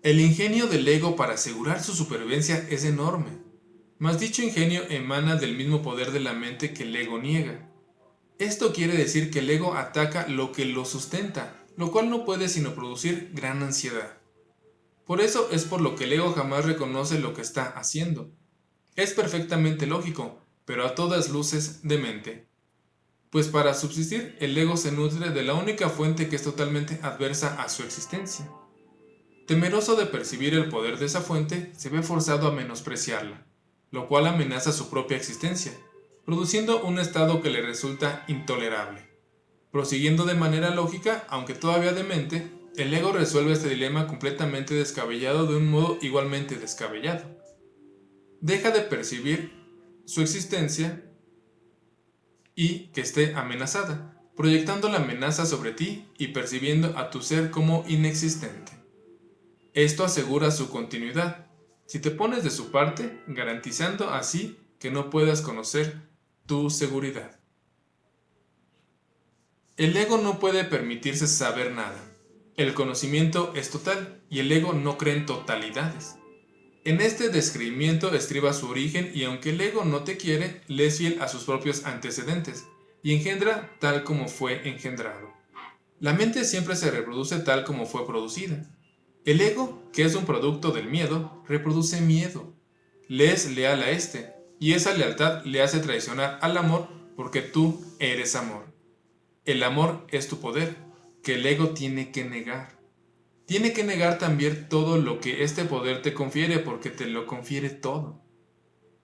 El ingenio del ego para asegurar su supervivencia es enorme, mas dicho ingenio emana del mismo poder de la mente que el ego niega. Esto quiere decir que el ego ataca lo que lo sustenta, lo cual no puede sino producir gran ansiedad. Por eso es por lo que el ego jamás reconoce lo que está haciendo. Es perfectamente lógico, pero a todas luces demente. Pues para subsistir, el ego se nutre de la única fuente que es totalmente adversa a su existencia. Temeroso de percibir el poder de esa fuente, se ve forzado a menospreciarla, lo cual amenaza su propia existencia, produciendo un estado que le resulta intolerable. Prosiguiendo de manera lógica, aunque todavía demente, el ego resuelve este dilema completamente descabellado de un modo igualmente descabellado. Deja de percibir su existencia y que esté amenazada, proyectando la amenaza sobre ti y percibiendo a tu ser como inexistente. Esto asegura su continuidad, si te pones de su parte, garantizando así que no puedas conocer tu seguridad. El ego no puede permitirse saber nada. El conocimiento es total y el ego no cree en totalidades. En este descreimiento estriba su origen y aunque el ego no te quiere, le es fiel a sus propios antecedentes y engendra tal como fue engendrado. La mente siempre se reproduce tal como fue producida. El ego, que es un producto del miedo, reproduce miedo. Le es leal a este y esa lealtad le hace traicionar al amor porque tú eres amor. El amor es tu poder, que el ego tiene que negar. Tiene que negar también todo lo que este poder te confiere porque te lo confiere todo.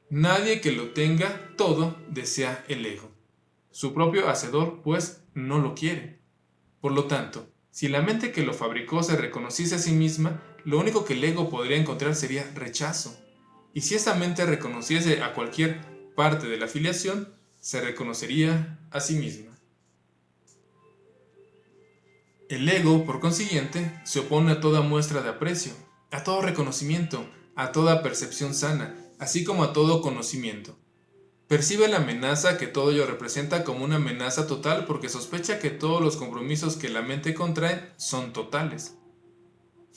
Nadie que lo tenga todo desea el ego. Su propio hacedor, pues, no lo quiere. Por lo tanto, si la mente que lo fabricó se reconociese a sí misma, lo único que el ego podría encontrar sería rechazo. Y si esa mente reconociese a cualquier parte de la filiación, se reconocería a sí misma. El ego, por consiguiente, se opone a toda muestra de aprecio, a todo reconocimiento, a toda percepción sana, así como a todo conocimiento. Percibe la amenaza que todo ello representa como una amenaza total porque sospecha que todos los compromisos que la mente contrae son totales.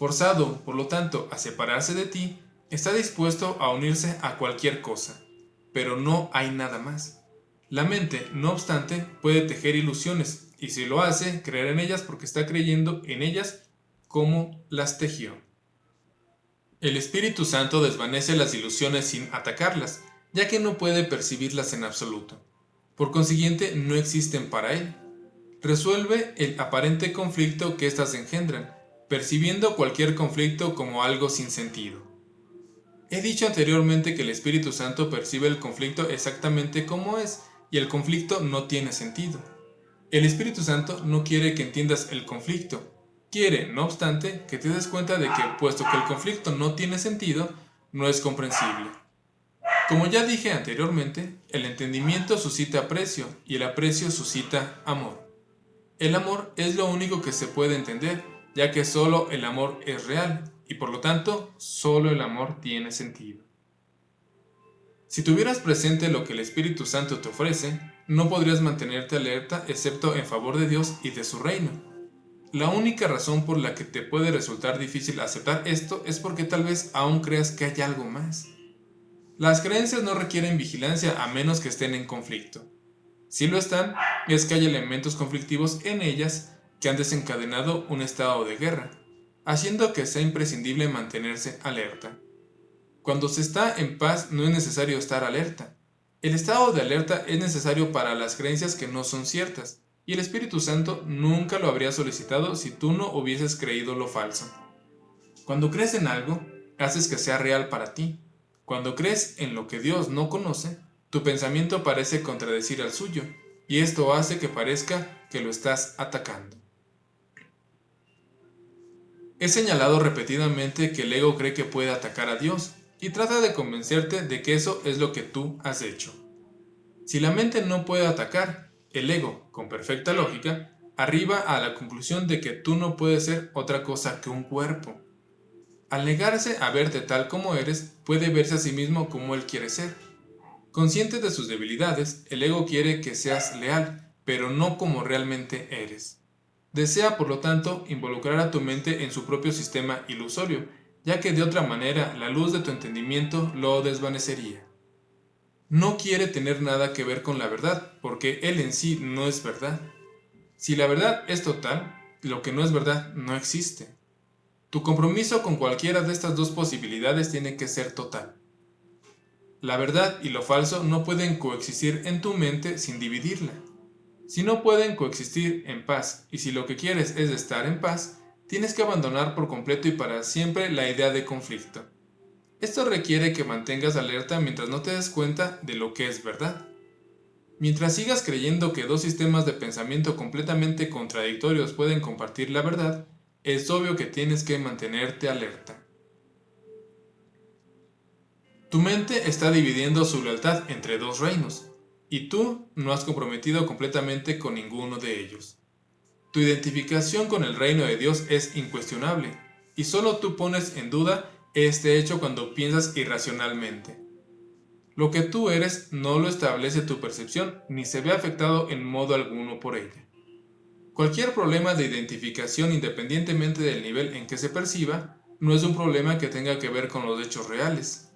Forzado, por lo tanto, a separarse de ti, está dispuesto a unirse a cualquier cosa, pero no hay nada más. La mente, no obstante, puede tejer ilusiones, y si lo hace, creer en ellas porque está creyendo en ellas como las tejió. El Espíritu Santo desvanece las ilusiones sin atacarlas, ya que no puede percibirlas en absoluto. Por consiguiente, no existen para él. Resuelve el aparente conflicto que éstas engendran, percibiendo cualquier conflicto como algo sin sentido. He dicho anteriormente que el Espíritu Santo percibe el conflicto exactamente como es, y el conflicto no tiene sentido. El Espíritu Santo no quiere que entiendas el conflicto. Quiere, no obstante, que te des cuenta de que, puesto que el conflicto no tiene sentido, no es comprensible. Como ya dije anteriormente, el entendimiento suscita aprecio y el aprecio suscita amor. El amor es lo único que se puede entender, ya que solo el amor es real y por lo tanto solo el amor tiene sentido. Si tuvieras presente lo que el Espíritu Santo te ofrece, no podrías mantenerte alerta excepto en favor de Dios y de su reino. La única razón por la que te puede resultar difícil aceptar esto es porque tal vez aún creas que hay algo más. Las creencias no requieren vigilancia a menos que estén en conflicto. Si lo están, es que hay elementos conflictivos en ellas que han desencadenado un estado de guerra, haciendo que sea imprescindible mantenerse alerta. Cuando se está en paz no es necesario estar alerta. El estado de alerta es necesario para las creencias que no son ciertas, y el Espíritu Santo nunca lo habría solicitado si tú no hubieses creído lo falso. Cuando crees en algo, haces que sea real para ti. Cuando crees en lo que Dios no conoce, tu pensamiento parece contradecir al suyo, y esto hace que parezca que lo estás atacando. He señalado repetidamente que el ego cree que puede atacar a Dios, y trata de convencerte de que eso es lo que tú has hecho. Si la mente no puede atacar, el ego, con perfecta lógica, arriba a la conclusión de que tú no puedes ser otra cosa que un cuerpo. Al negarse a verte tal como eres, puede verse a sí mismo como él quiere ser. Consciente de sus debilidades, el ego quiere que seas leal, pero no como realmente eres. Desea, por lo tanto, involucrar a tu mente en su propio sistema ilusorio, ya que de otra manera la luz de tu entendimiento lo desvanecería. No quiere tener nada que ver con la verdad, porque él en sí no es verdad. Si la verdad es total, lo que no es verdad no existe. Tu compromiso con cualquiera de estas dos posibilidades tiene que ser total. La verdad y lo falso no pueden coexistir en tu mente sin dividirla. Si no pueden coexistir en paz, y si lo que quieres es estar en paz, tienes que abandonar por completo y para siempre la idea de conflicto. Esto requiere que mantengas alerta mientras no te des cuenta de lo que es verdad. Mientras sigas creyendo que dos sistemas de pensamiento completamente contradictorios pueden compartir la verdad, es obvio que tienes que mantenerte alerta. Tu mente está dividiendo su lealtad entre dos reinos, y tú no has comprometido completamente con ninguno de ellos. Tu identificación con el reino de Dios es incuestionable, y solo tú pones en duda este hecho cuando piensas irracionalmente. Lo que tú eres no lo establece tu percepción ni se ve afectado en modo alguno por ella. Cualquier problema de identificación, independientemente del nivel en que se perciba, no es un problema que tenga que ver con los hechos reales.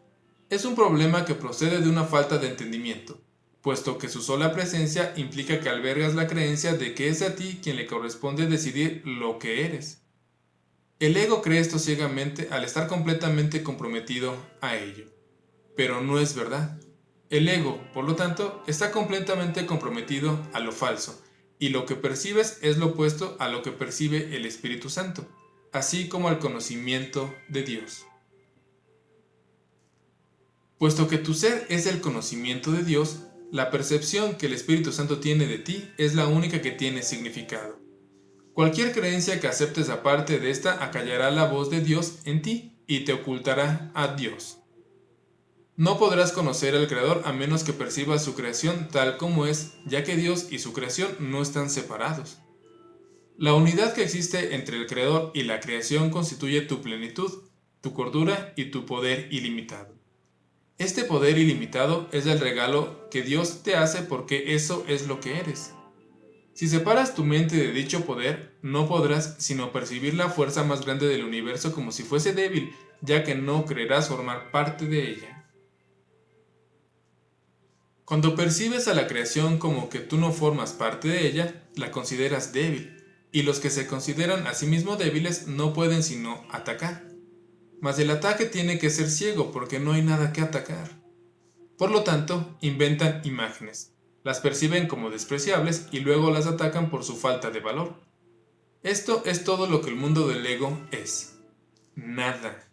Es un problema que procede de una falta de entendimiento, puesto que su sola presencia implica que albergas la creencia de que es a ti quien le corresponde decidir lo que eres. El ego cree esto ciegamente al estar completamente comprometido a ello. Pero no es verdad. El ego, por lo tanto, está completamente comprometido a lo falso, y lo que percibes es lo opuesto a lo que percibe el Espíritu Santo, así como al conocimiento de Dios. Puesto que tu ser es el conocimiento de Dios, la percepción que el Espíritu Santo tiene de ti es la única que tiene significado. Cualquier creencia que aceptes aparte de esta acallará la voz de Dios en ti y te ocultará a Dios. No podrás conocer al Creador a menos que percibas su creación tal como es, ya que Dios y su creación no están separados. La unidad que existe entre el Creador y la creación constituye tu plenitud, tu cordura y tu poder ilimitado. Este poder ilimitado es el regalo que Dios te hace porque eso es lo que eres. Si separas tu mente de dicho poder, no podrás sino percibir la fuerza más grande del universo como si fuese débil, ya que no creerás formar parte de ella. Cuando percibes a la creación como que tú no formas parte de ella, la consideras débil, y los que se consideran a sí mismos débiles no pueden sino atacar. Mas el ataque tiene que ser ciego porque no hay nada que atacar. Por lo tanto, inventan imágenes, las perciben como despreciables y luego las atacan por su falta de valor. Esto es todo lo que el mundo del ego es. Nada.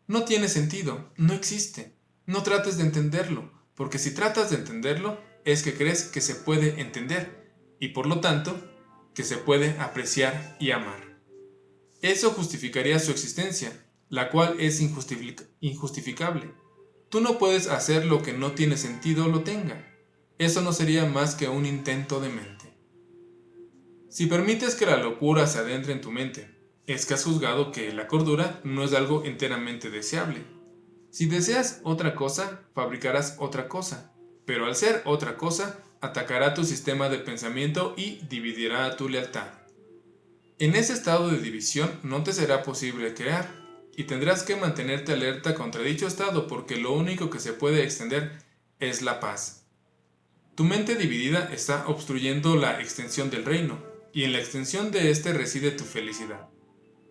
No tiene sentido, no existe. No trates de entenderlo, porque si tratas de entenderlo, es que crees que se puede entender, y por lo tanto, que se puede apreciar y amar. Eso justificaría su existencia, la cual es injustificable. Tú no puedes hacer lo que no tiene sentido lo tenga. Eso no sería más que un intento de mente. Si permites que la locura se adentre en tu mente, es que has juzgado que la cordura no es algo enteramente deseable. Si deseas otra cosa, fabricarás otra cosa, pero al ser otra cosa, atacará tu sistema de pensamiento y dividirá tu lealtad. En ese estado de división no te será posible crear, y tendrás que mantenerte alerta contra dicho estado porque lo único que se puede extender es la paz. Tu mente dividida está obstruyendo la extensión del reino, y en la extensión de este reside tu felicidad.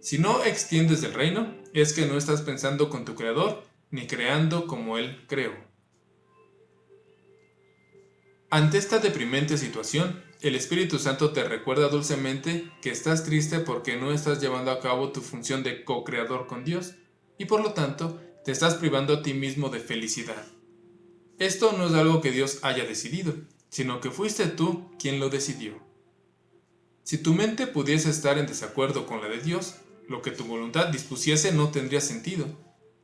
Si no extiendes el reino, es que no estás pensando con tu creador, ni creando como él creó. Ante esta deprimente situación, el Espíritu Santo te recuerda dulcemente que estás triste porque no estás llevando a cabo tu función de co-creador con Dios, y por lo tanto, te estás privando a ti mismo de felicidad. Esto no es algo que Dios haya decidido, sino que fuiste tú quien lo decidió. Si tu mente pudiese estar en desacuerdo con la de Dios, lo que tu voluntad dispusiese no tendría sentido.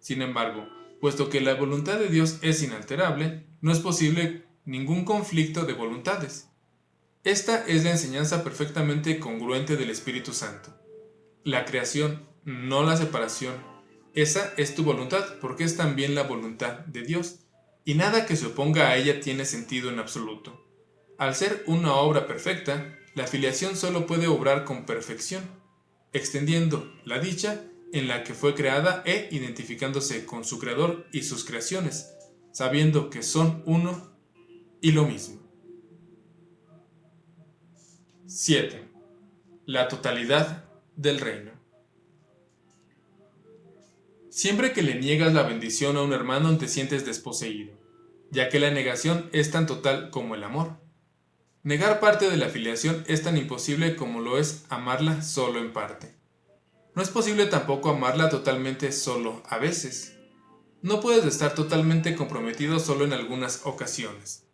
Sin embargo, puesto que la voluntad de Dios es inalterable, no es posible ningún conflicto de voluntades. Esta es la enseñanza perfectamente congruente del Espíritu Santo. La creación, no la separación. Esa es tu voluntad porque es también la voluntad de Dios, y nada que se oponga a ella tiene sentido en absoluto. Al ser una obra perfecta, la filiación solo puede obrar con perfección, extendiendo la dicha en la que fue creada e identificándose con su creador y sus creaciones, sabiendo que son uno y lo mismo. 7. La totalidad del reino. Siempre que le niegas la bendición a un hermano te sientes desposeído, ya que la negación es tan total como el amor. Negar parte de la filiación es tan imposible como lo es amarla solo en parte. No es posible tampoco amarla totalmente solo a veces. No puedes estar totalmente comprometido solo en algunas ocasiones.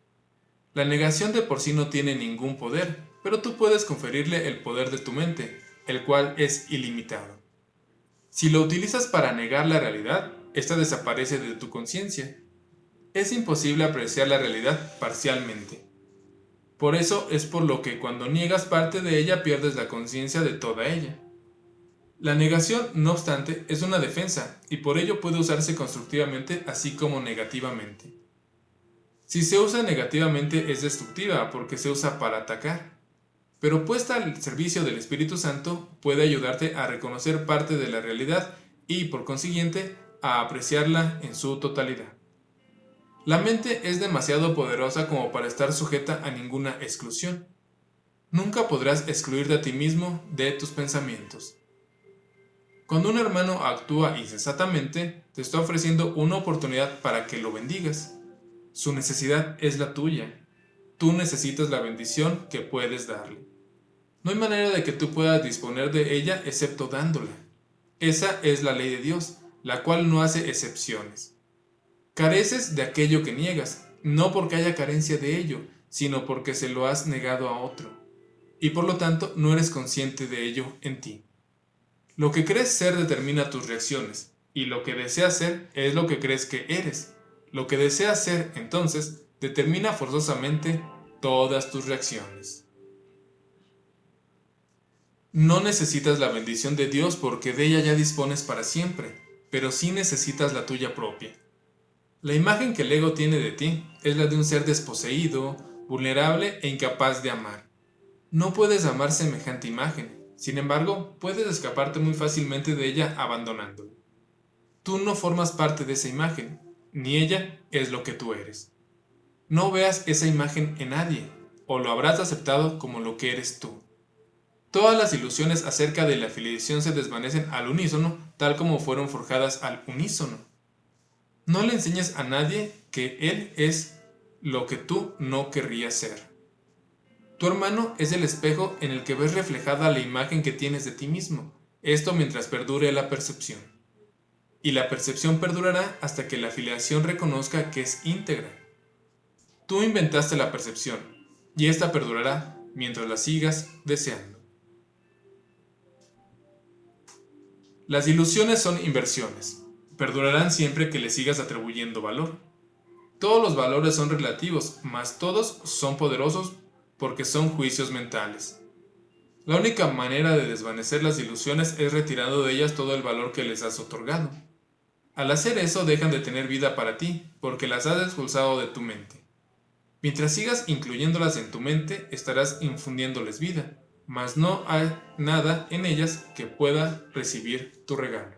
La negación de por sí no tiene ningún poder, pero tú puedes conferirle el poder de tu mente, el cual es ilimitado. Si lo utilizas para negar la realidad, esta desaparece de tu conciencia. Es imposible apreciar la realidad parcialmente. Por eso es por lo que cuando niegas parte de ella pierdes la conciencia de toda ella. La negación, no obstante, es una defensa y por ello puede usarse constructivamente así como negativamente. Si se usa negativamente es destructiva porque se usa para atacar, pero puesta al servicio del Espíritu Santo puede ayudarte a reconocer parte de la realidad y, por consiguiente, a apreciarla en su totalidad. La mente es demasiado poderosa como para estar sujeta a ninguna exclusión. Nunca podrás excluirte a ti mismo de tus pensamientos. Cuando un hermano actúa insensatamente, te está ofreciendo una oportunidad para que lo bendigas. Su necesidad es la tuya. Tú necesitas la bendición que puedes darle. No hay manera de que tú puedas disponer de ella excepto dándola. Esa es la ley de Dios, la cual no hace excepciones. Careces de aquello que niegas, no porque haya carencia de ello, sino porque se lo has negado a otro, y por lo tanto no eres consciente de ello en ti. Lo que crees ser determina tus reacciones, y lo que deseas ser es lo que crees que eres. Lo que deseas ser, entonces, determina forzosamente todas tus reacciones. No necesitas la bendición de Dios porque de ella ya dispones para siempre, pero sí necesitas la tuya propia. La imagen que el ego tiene de ti es la de un ser desposeído, vulnerable e incapaz de amar. No puedes amar semejante imagen, sin embargo, puedes escaparte muy fácilmente de ella abandonándola. Tú no formas parte de esa imagen, ni ella es lo que tú eres. No veas esa imagen en nadie, o lo habrás aceptado como lo que eres tú. Todas las ilusiones acerca de la filiación se desvanecen al unísono, tal como fueron forjadas al unísono. No le enseñes a nadie que él es lo que tú no querrías ser. Tu hermano es el espejo en el que ves reflejada la imagen que tienes de ti mismo, esto mientras perdure la percepción. Y la percepción perdurará hasta que la filiación reconozca que es íntegra. Tú inventaste la percepción, y esta perdurará mientras la sigas deseando. Las ilusiones son inversiones. Perdurarán siempre que le sigas atribuyendo valor. Todos los valores son relativos, mas todos son poderosos porque son juicios mentales. La única manera de desvanecer las ilusiones es retirando de ellas todo el valor que les has otorgado. Al hacer eso dejan de tener vida para ti, porque las has expulsado de tu mente. Mientras sigas incluyéndolas en tu mente, estarás infundiéndoles vida, mas no hay nada en ellas que pueda recibir tu regalo.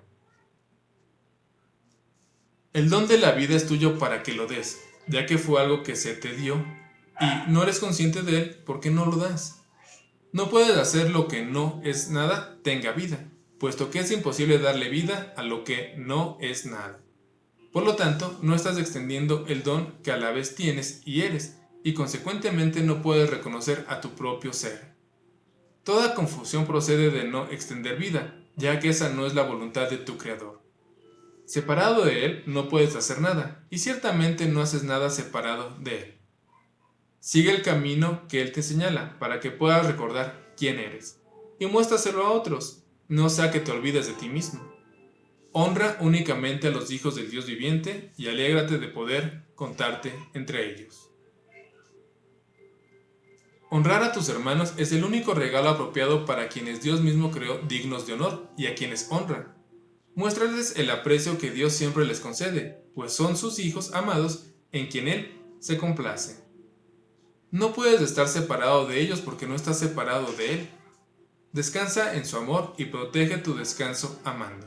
El don de la vida es tuyo para que lo des, ya que fue algo que se te dio, y no eres consciente de él porque no lo das. No puedes hacer lo que no es nada tenga vida, puesto que es imposible darle vida a lo que no es nada. Por lo tanto, no estás extendiendo el don que a la vez tienes y eres, y consecuentemente no puedes reconocer a tu propio ser. Toda confusión procede de no extender vida, ya que esa no es la voluntad de tu Creador. Separado de Él no puedes hacer nada, y ciertamente no haces nada separado de Él. Sigue el camino que Él te señala, para que puedas recordar quién eres, y muéstraselo a otros, no sea que te olvides de ti mismo. Honra únicamente a los hijos del Dios viviente, y alégrate de poder contarte entre ellos. Honrar a tus hermanos es el único regalo apropiado para quienes Dios mismo creó dignos de honor, y a quienes honran. Muéstrales el aprecio que Dios siempre les concede, pues son sus hijos amados en quien Él se complace. No puedes estar separado de ellos porque no estás separado de Él. Descansa en su amor y protege tu descanso amando.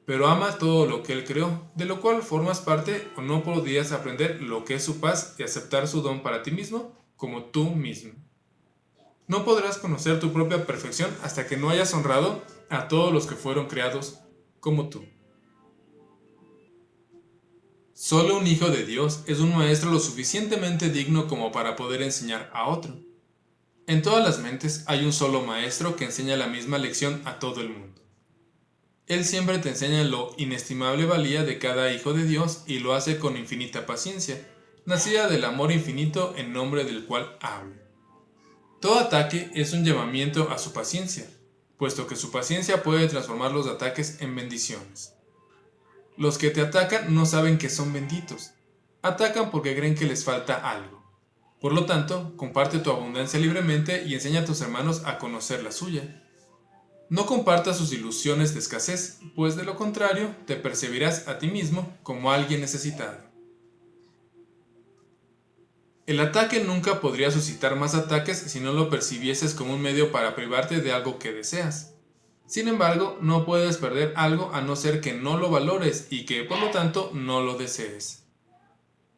Pero ama todo lo que Él creó, de lo cual formas parte o no podrías aprender lo que es su paz y aceptar su don para ti mismo como tú mismo. No podrás conocer tu propia perfección hasta que no hayas honrado a todos los que fueron creados como tú. Solo un hijo de Dios es un maestro lo suficientemente digno como para poder enseñar a otro. En todas las mentes hay un solo maestro que enseña la misma lección a todo el mundo. Él siempre te enseña lo inestimable valía de cada hijo de Dios y lo hace con infinita paciencia, nacida del amor infinito en nombre del cual habla. Todo ataque es un llamamiento a su paciencia, puesto que su paciencia puede transformar los ataques en bendiciones. Los que te atacan no saben que son benditos. Atacan porque creen que les falta algo. Por lo tanto, comparte tu abundancia libremente y enseña a tus hermanos a conocer la suya. No compartas sus ilusiones de escasez, pues de lo contrario te percibirás a ti mismo como alguien necesitado. El ataque nunca podría suscitar más ataques si no lo percibieses como un medio para privarte de algo que deseas. Sin embargo, no puedes perder algo a no ser que no lo valores y que, por lo tanto, no lo desees.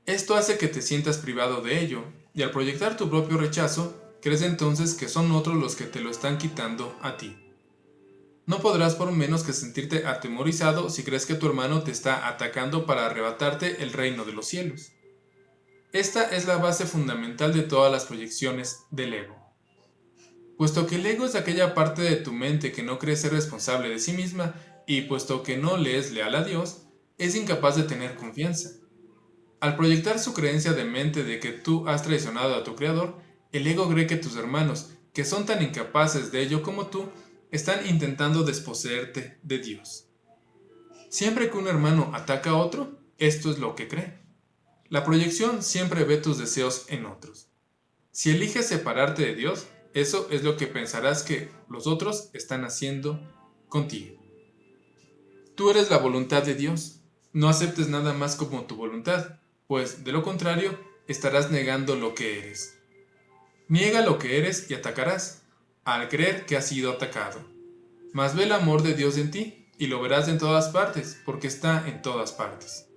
Esto hace que te sientas privado de ello, y al proyectar tu propio rechazo, crees entonces que son otros los que te lo están quitando a ti. No podrás por menos que sentirte atemorizado si crees que tu hermano te está atacando para arrebatarte el reino de los cielos. Esta es la base fundamental de todas las proyecciones del ego. Puesto que el ego es aquella parte de tu mente que no cree ser responsable de sí misma y puesto que no le es leal a Dios, es incapaz de tener confianza. Al proyectar su creencia de mente de que tú has traicionado a tu Creador, el ego cree que tus hermanos, que son tan incapaces de ello como tú, están intentando desposeerte de Dios. Siempre que un hermano ataca a otro, esto es lo que cree. La proyección siempre ve tus deseos en otros. Si eliges separarte de Dios, eso es lo que pensarás que los otros están haciendo contigo. Tú eres la voluntad de Dios. No aceptes nada más como tu voluntad, pues de lo contrario estarás negando lo que eres. Niega lo que eres y atacarás, al creer que has sido atacado. Mas ve el amor de Dios en ti, y lo verás en todas partes, porque está en todas partes.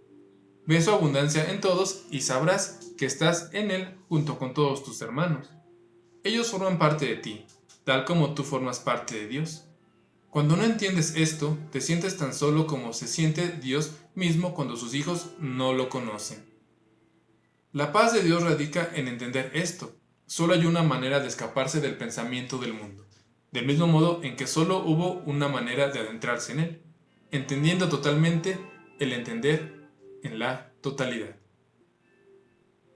Ve su abundancia en todos, y sabrás que estás en Él junto con todos tus hermanos. Ellos forman parte de ti, tal como tú formas parte de Dios. Cuando no entiendes esto, te sientes tan solo como se siente Dios mismo cuando sus hijos no lo conocen. La paz de Dios radica en entender esto. Solo hay una manera de escaparse del pensamiento del mundo, del mismo modo en que solo hubo una manera de adentrarse en él, entendiendo totalmente el entender en la totalidad.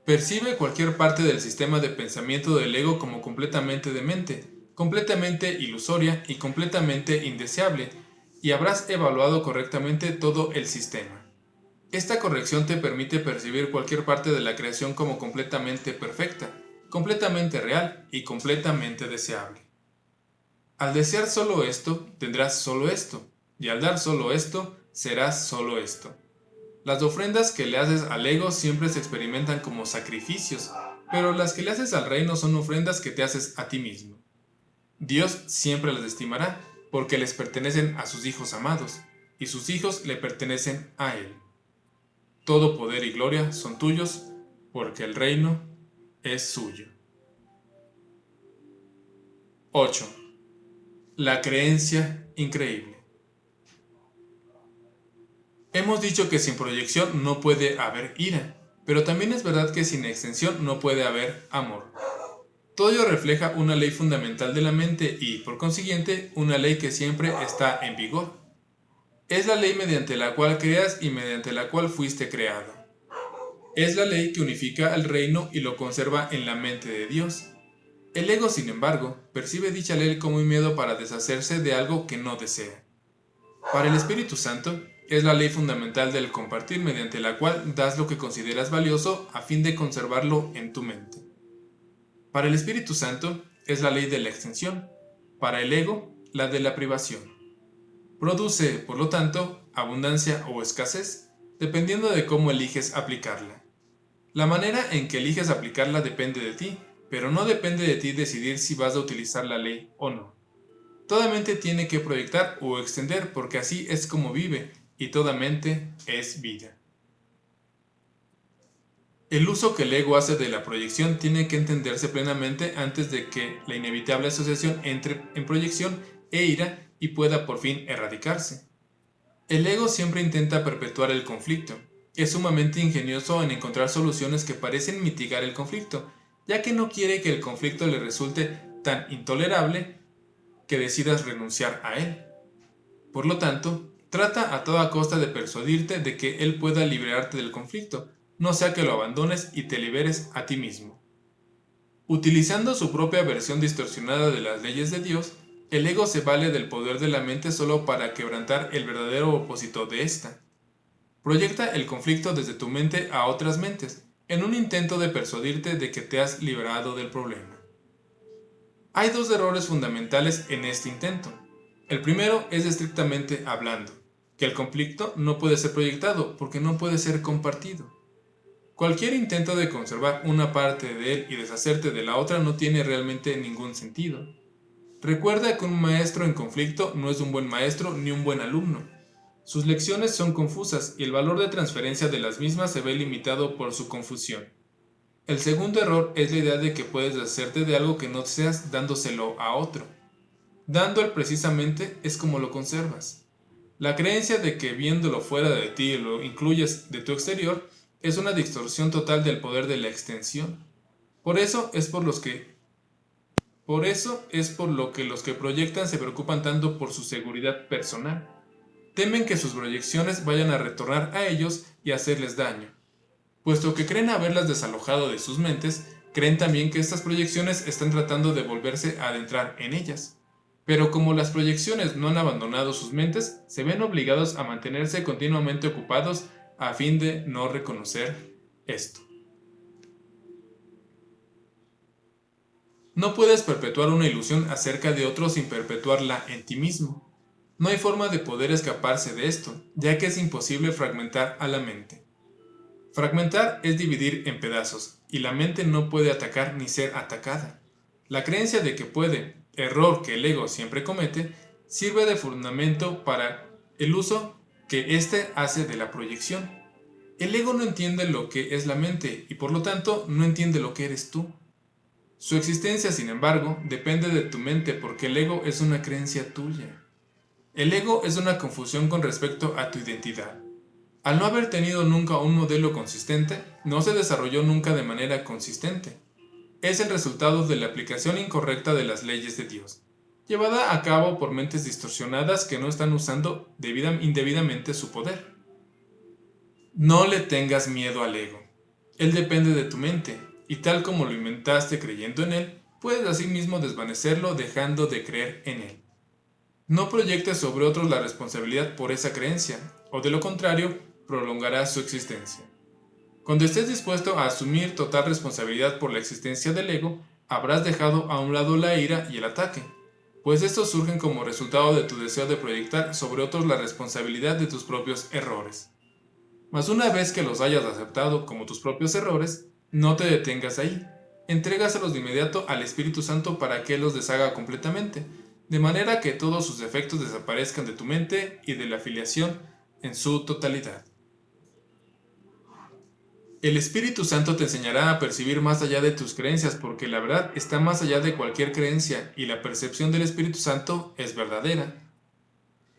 Percibe cualquier parte del sistema de pensamiento del ego como completamente demente, completamente ilusoria y completamente indeseable, y habrás evaluado correctamente todo el sistema. Esta corrección te permite percibir cualquier parte de la creación como completamente perfecta, completamente real y completamente deseable. Al desear solo esto, tendrás solo esto, y al dar solo esto, serás solo esto. Las ofrendas que le haces al ego siempre se experimentan como sacrificios, pero las que le haces al reino son ofrendas que te haces a ti mismo. Dios siempre las estimará, porque les pertenecen a sus hijos amados, y sus hijos le pertenecen a Él. Todo poder y gloria son tuyos, porque el reino es suyo. 8. La creencia increíble. Hemos dicho que sin proyección no puede haber ira, pero también es verdad que sin extensión no puede haber amor. Todo ello refleja una ley fundamental de la mente y, por consiguiente, una ley que siempre está en vigor. Es la ley mediante la cual creas y mediante la cual fuiste creado. Es la ley que unifica al reino y lo conserva en la mente de Dios. El ego, sin embargo, percibe dicha ley como un miedo para deshacerse de algo que no desea. Para el Espíritu Santo, es la ley fundamental del compartir mediante la cual das lo que consideras valioso a fin de conservarlo en tu mente. Para el Espíritu Santo, es la ley de la extensión. Para el ego, la de la privación. Produce, por lo tanto, abundancia o escasez, dependiendo de cómo eliges aplicarla. La manera en que eliges aplicarla depende de ti, pero no depende de ti decidir si vas a utilizar la ley o no. Toda mente tiene que proyectar o extender porque así es como vive, y toda mente es vida. El uso que el ego hace de la proyección tiene que entenderse plenamente antes de que la inevitable asociación entre en proyección e ira y pueda por fin erradicarse. El ego siempre intenta perpetuar el conflicto. Es sumamente ingenioso en encontrar soluciones que parecen mitigar el conflicto, ya que no quiere que el conflicto le resulte tan intolerable que decidas renunciar a él. Por lo tanto, trata a toda costa de persuadirte de que él pueda liberarte del conflicto, no sea que lo abandones y te liberes a ti mismo. Utilizando su propia versión distorsionada de las leyes de Dios, el ego se vale del poder de la mente solo para quebrantar el verdadero opositor de ésta. Proyecta el conflicto desde tu mente a otras mentes, en un intento de persuadirte de que te has liberado del problema. Hay dos errores fundamentales en este intento. El primero es estrictamente hablando, que el conflicto no puede ser proyectado porque no puede ser compartido. Cualquier intento de conservar una parte de él y deshacerte de la otra no tiene realmente ningún sentido. Recuerda que un maestro en conflicto no es un buen maestro ni un buen alumno. Sus lecciones son confusas y el valor de transferencia de las mismas se ve limitado por su confusión. El segundo error es la idea de que puedes deshacerte de algo que no deseas dándoselo a otro. Dándolo precisamente es como lo conservas. La creencia de que viéndolo fuera de ti lo incluyes de tu exterior es una distorsión total del poder de la extensión. Por eso es por lo que los que proyectan se preocupan tanto por su seguridad personal. Temen que sus proyecciones vayan a retornar a ellos y hacerles daño. Puesto que creen haberlas desalojado de sus mentes, creen también que estas proyecciones están tratando de volverse a adentrar en ellas. Pero como las proyecciones no han abandonado sus mentes, se ven obligados a mantenerse continuamente ocupados a fin de no reconocer esto. No puedes perpetuar una ilusión acerca de otro sin perpetuarla en ti mismo. No hay forma de poder escaparse de esto, ya que es imposible fragmentar a la mente. Fragmentar es dividir en pedazos, y la mente no puede atacar ni ser atacada. La creencia de que puede, error que el ego siempre comete, sirve de fundamento para el uso que éste hace de la proyección. El ego no entiende lo que es la mente y por lo tanto no entiende lo que eres tú. Su existencia, sin embargo, depende de tu mente porque el ego es una creencia tuya. El ego es una confusión con respecto a tu identidad. Al no haber tenido nunca un modelo consistente, no se desarrolló nunca de manera consistente. Es el resultado de la aplicación incorrecta de las leyes de Dios, llevada a cabo por mentes distorsionadas que no están usando indebidamente su poder. No le tengas miedo al ego. Él depende de tu mente, y tal como lo inventaste creyendo en él, puedes asimismo desvanecerlo dejando de creer en él. No proyectes sobre otros la responsabilidad por esa creencia, o de lo contrario, prolongarás su existencia. Cuando estés dispuesto a asumir total responsabilidad por la existencia del ego, habrás dejado a un lado la ira y el ataque, pues estos surgen como resultado de tu deseo de proyectar sobre otros la responsabilidad de tus propios errores. Mas una vez que los hayas aceptado como tus propios errores, no te detengas ahí. Entrégaselos de inmediato al Espíritu Santo para que Él los deshaga completamente, de manera que todos sus efectos desaparezcan de tu mente y de la filiación en su totalidad. El Espíritu Santo te enseñará a percibir más allá de tus creencias porque la verdad está más allá de cualquier creencia y la percepción del Espíritu Santo es verdadera.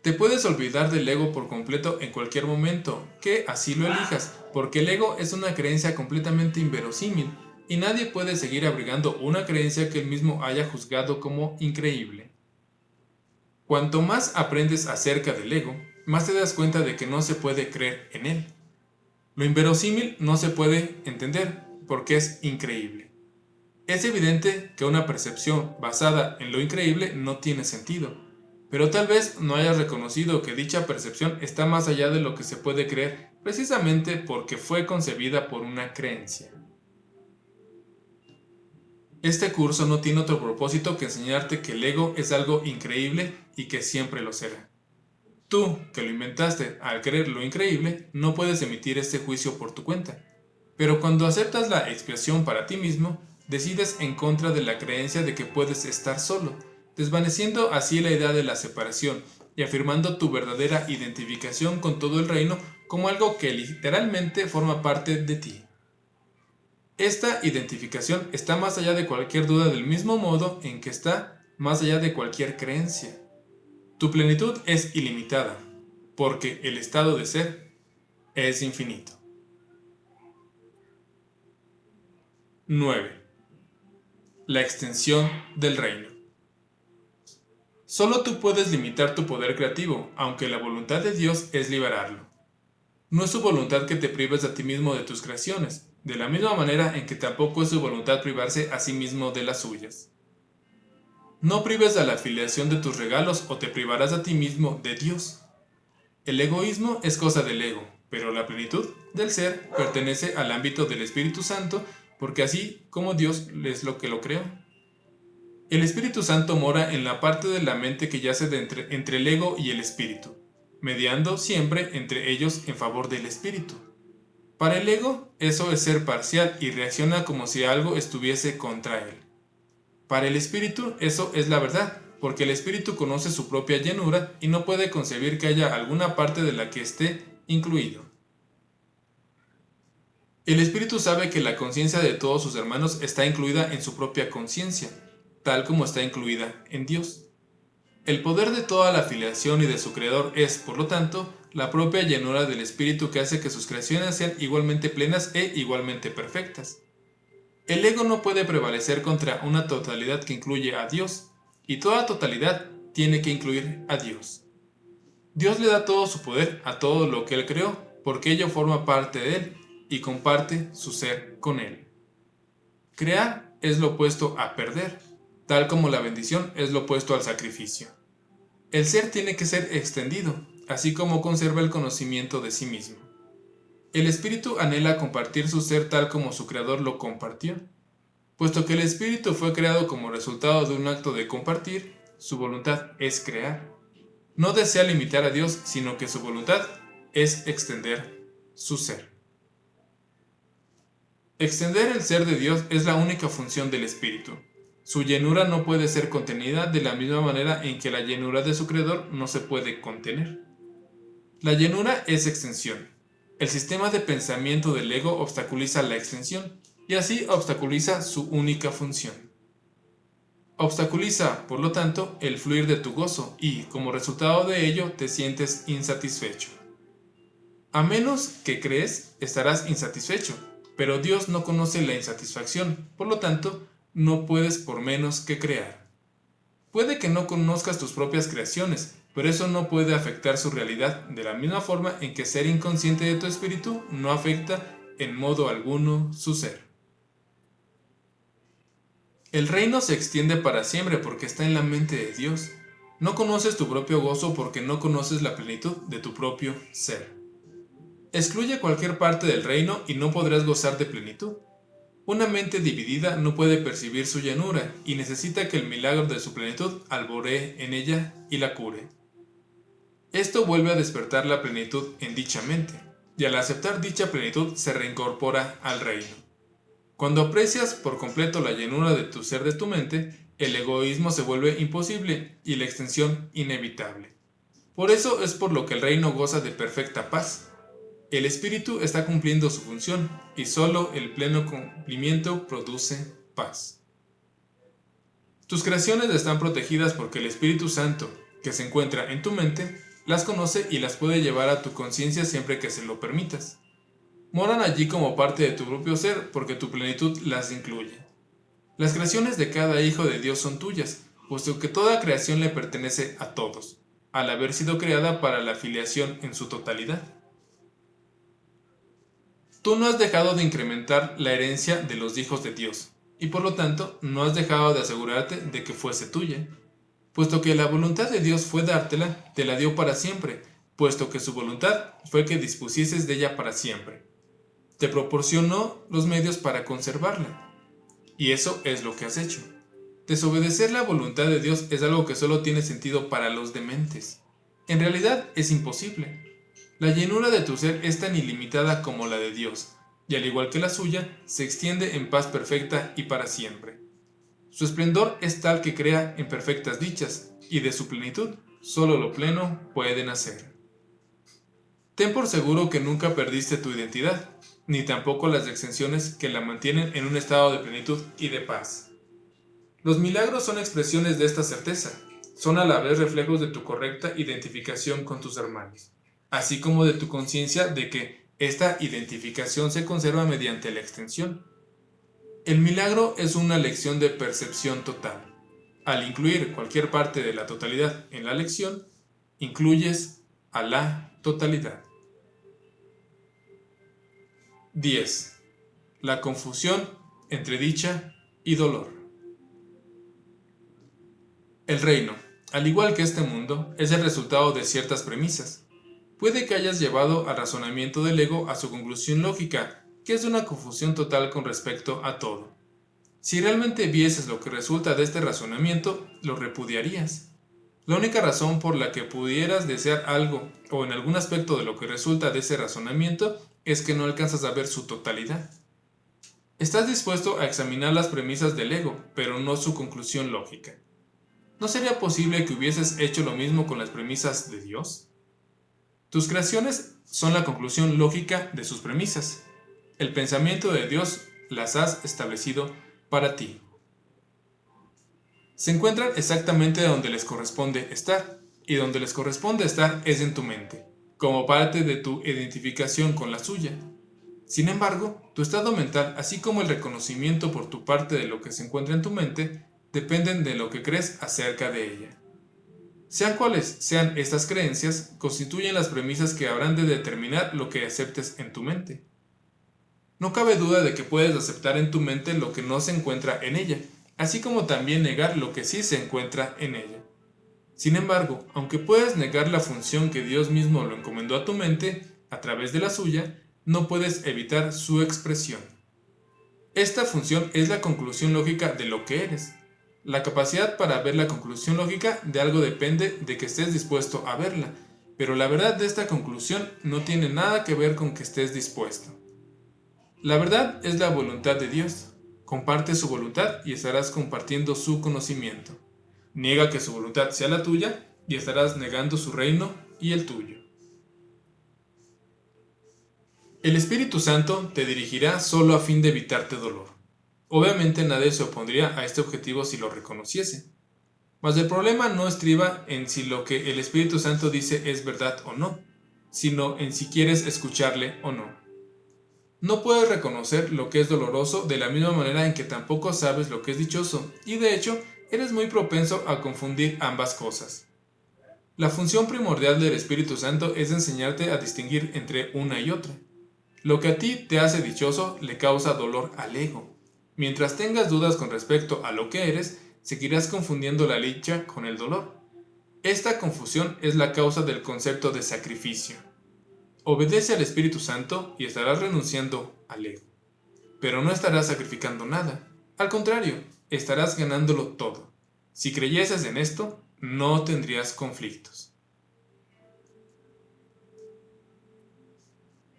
Te puedes olvidar del ego por completo en cualquier momento, que así lo elijas, porque el ego es una creencia completamente inverosímil y nadie puede seguir abrigando una creencia que él mismo haya juzgado como increíble. Cuanto más aprendes acerca del ego, más te das cuenta de que no se puede creer en él. Lo inverosímil no se puede entender porque es increíble. Es evidente que una percepción basada en lo increíble no tiene sentido, pero tal vez no hayas reconocido que dicha percepción está más allá de lo que se puede creer precisamente porque fue concebida por una creencia. Este curso no tiene otro propósito que enseñarte que el ego es algo increíble y que siempre lo será. Tú, que lo inventaste al creer lo increíble, no puedes emitir este juicio por tu cuenta. Pero cuando aceptas la expiación para ti mismo, decides en contra de la creencia de que puedes estar solo, desvaneciendo así la idea de la separación y afirmando tu verdadera identificación con todo el reino como algo que literalmente forma parte de ti. Esta identificación está más allá de cualquier duda del mismo modo en que está más allá de cualquier creencia. Tu plenitud es ilimitada, porque el estado de ser es infinito. 9. La extensión del reino. Solo tú puedes limitar tu poder creativo, aunque la voluntad de Dios es liberarlo. No es su voluntad que te prives a ti mismo de tus creaciones, de la misma manera en que tampoco es su voluntad privarse a sí mismo de las suyas. No prives a la filiación de tus regalos o te privarás a ti mismo de Dios. El egoísmo es cosa del ego, pero la plenitud del ser pertenece al ámbito del Espíritu Santo, porque así como Dios es lo que lo creó. El Espíritu Santo mora en la parte de la mente que yace entre el ego y el espíritu, mediando siempre entre ellos en favor del espíritu. Para el ego, eso es ser parcial y reacciona como si algo estuviese contra él. Para el espíritu, eso es la verdad, porque el espíritu conoce su propia llenura y no puede concebir que haya alguna parte de la que esté incluido. El espíritu sabe que la conciencia de todos sus hermanos está incluida en su propia conciencia, tal como está incluida en Dios. El poder de toda la filiación y de su creador es, por lo tanto, la propia llenura del espíritu que hace que sus creaciones sean igualmente plenas e igualmente perfectas. El ego no puede prevalecer contra una totalidad que incluye a Dios, y toda totalidad tiene que incluir a Dios. Dios le da todo su poder a todo lo que Él creó, porque ello forma parte de Él y comparte su ser con Él. Crear es lo opuesto a perder, tal como la bendición es lo opuesto al sacrificio. El ser tiene que ser extendido, así como conserva el conocimiento de sí mismo. El espíritu anhela compartir su ser tal como su creador lo compartió. Puesto que el espíritu fue creado como resultado de un acto de compartir, su voluntad es crear. No desea limitar a Dios, sino que su voluntad es extender su ser. Extender el ser de Dios es la única función del espíritu. Su llenura no puede ser contenida de la misma manera en que la llenura de su creador no se puede contener. La llenura es extensión. El sistema de pensamiento del ego obstaculiza la extensión y así obstaculiza su única función. Obstaculiza, por lo tanto, el fluir de tu gozo y, como resultado de ello, te sientes insatisfecho. A menos que crees, estarás insatisfecho, pero Dios no conoce la insatisfacción, por lo tanto, no puedes por menos que crear. Puede que no conozcas tus propias creaciones, pero eso no puede afectar su realidad de la misma forma en que ser inconsciente de tu espíritu no afecta en modo alguno su ser. El reino se extiende para siempre porque está en la mente de Dios. No conoces tu propio gozo porque no conoces la plenitud de tu propio ser. Excluye cualquier parte del reino y no podrás gozar de plenitud. Una mente dividida no puede percibir su llenura y necesita que el milagro de su plenitud alboree en ella y la cure. Esto vuelve a despertar la plenitud en dicha mente, y al aceptar dicha plenitud se reincorpora al reino. Cuando aprecias por completo la llenura de tu ser de tu mente, el egoísmo se vuelve imposible y la extensión inevitable. Por eso es por lo que el reino goza de perfecta paz. El espíritu está cumpliendo su función y solo el pleno cumplimiento produce paz. Tus creaciones están protegidas porque el Espíritu Santo, que se encuentra en tu mente, las conoce y las puede llevar a tu conciencia siempre que se lo permitas. Moran allí como parte de tu propio ser porque tu plenitud las incluye. Las creaciones de cada hijo de Dios son tuyas, puesto que toda creación le pertenece a todos, al haber sido creada para la filiación en su totalidad. Tú no has dejado de incrementar la herencia de los hijos de Dios, y por lo tanto no has dejado de asegurarte de que fuese tuya. Puesto que la voluntad de Dios fue dártela, te la dio para siempre, puesto que su voluntad fue que dispusieses de ella para siempre. Te proporcionó los medios para conservarla. Y eso es lo que has hecho. Desobedecer la voluntad de Dios es algo que solo tiene sentido para los dementes. En realidad es imposible. La llenura de tu ser es tan ilimitada como la de Dios, y al igual que la suya, se extiende en paz perfecta y para siempre. Su esplendor es tal que crea en perfectas dichas, y de su plenitud solo lo pleno puede nacer. Ten por seguro que nunca perdiste tu identidad, ni tampoco las extensiones que la mantienen en un estado de plenitud y de paz. Los milagros son expresiones de esta certeza, son a la vez reflejos de tu correcta identificación con tus hermanos, así como de tu conciencia de que esta identificación se conserva mediante la extensión. El milagro es una lección de percepción total. Al incluir cualquier parte de la totalidad en la lección, incluyes a la totalidad. 10. La confusión entre dicha y dolor. El reino, al igual que este mundo, es el resultado de ciertas premisas. Puede que hayas llevado al razonamiento del ego a su conclusión lógica, que es una confusión total con respecto a todo. Si realmente vieses lo que resulta de este razonamiento, lo repudiarías. La única razón por la que pudieras desear algo o en algún aspecto de lo que resulta de ese razonamiento es que no alcanzas a ver su totalidad. Estás dispuesto a examinar las premisas del ego, pero no su conclusión lógica. ¿No sería posible que hubieses hecho lo mismo con las premisas de Dios? Tus creaciones son la conclusión lógica de sus premisas. El pensamiento de Dios las has establecido para ti. Se encuentran exactamente donde les corresponde estar, y donde les corresponde estar es en tu mente, como parte de tu identificación con la suya. Sin embargo, tu estado mental, así como el reconocimiento por tu parte de lo que se encuentra en tu mente, dependen de lo que crees acerca de ella. Sean cuales sean estas creencias, constituyen las premisas que habrán de determinar lo que aceptes en tu mente. No cabe duda de que puedes aceptar en tu mente lo que no se encuentra en ella, así como también negar lo que sí se encuentra en ella. Sin embargo, aunque puedes negar la función que Dios mismo lo encomendó a tu mente, a través de la suya, no puedes evitar su expresión. Esta función es la conclusión lógica de lo que eres. La capacidad para ver la conclusión lógica de algo depende de que estés dispuesto a verla, pero la verdad de esta conclusión no tiene nada que ver con que estés dispuesto. La verdad es la voluntad de Dios. Comparte su voluntad y estarás compartiendo su conocimiento. Niega que su voluntad sea la tuya y estarás negando su reino y el tuyo. El Espíritu Santo te dirigirá solo a fin de evitarte dolor. Obviamente nadie se opondría a este objetivo si lo reconociese. Mas el problema no estriba en si lo que el Espíritu Santo dice es verdad o no, sino en si quieres escucharle o no. No puedes reconocer lo que es doloroso de la misma manera en que tampoco sabes lo que es dichoso, y de hecho, eres muy propenso a confundir ambas cosas. La función primordial del Espíritu Santo es enseñarte a distinguir entre una y otra. Lo que a ti te hace dichoso le causa dolor al ego. Mientras tengas dudas con respecto a lo que eres, seguirás confundiendo la dicha con el dolor. Esta confusión es la causa del concepto de sacrificio. Obedece al Espíritu Santo y estarás renunciando al ego. Pero no estarás sacrificando nada. Al contrario, estarás ganándolo todo. Si creyeses en esto, no tendrías conflictos.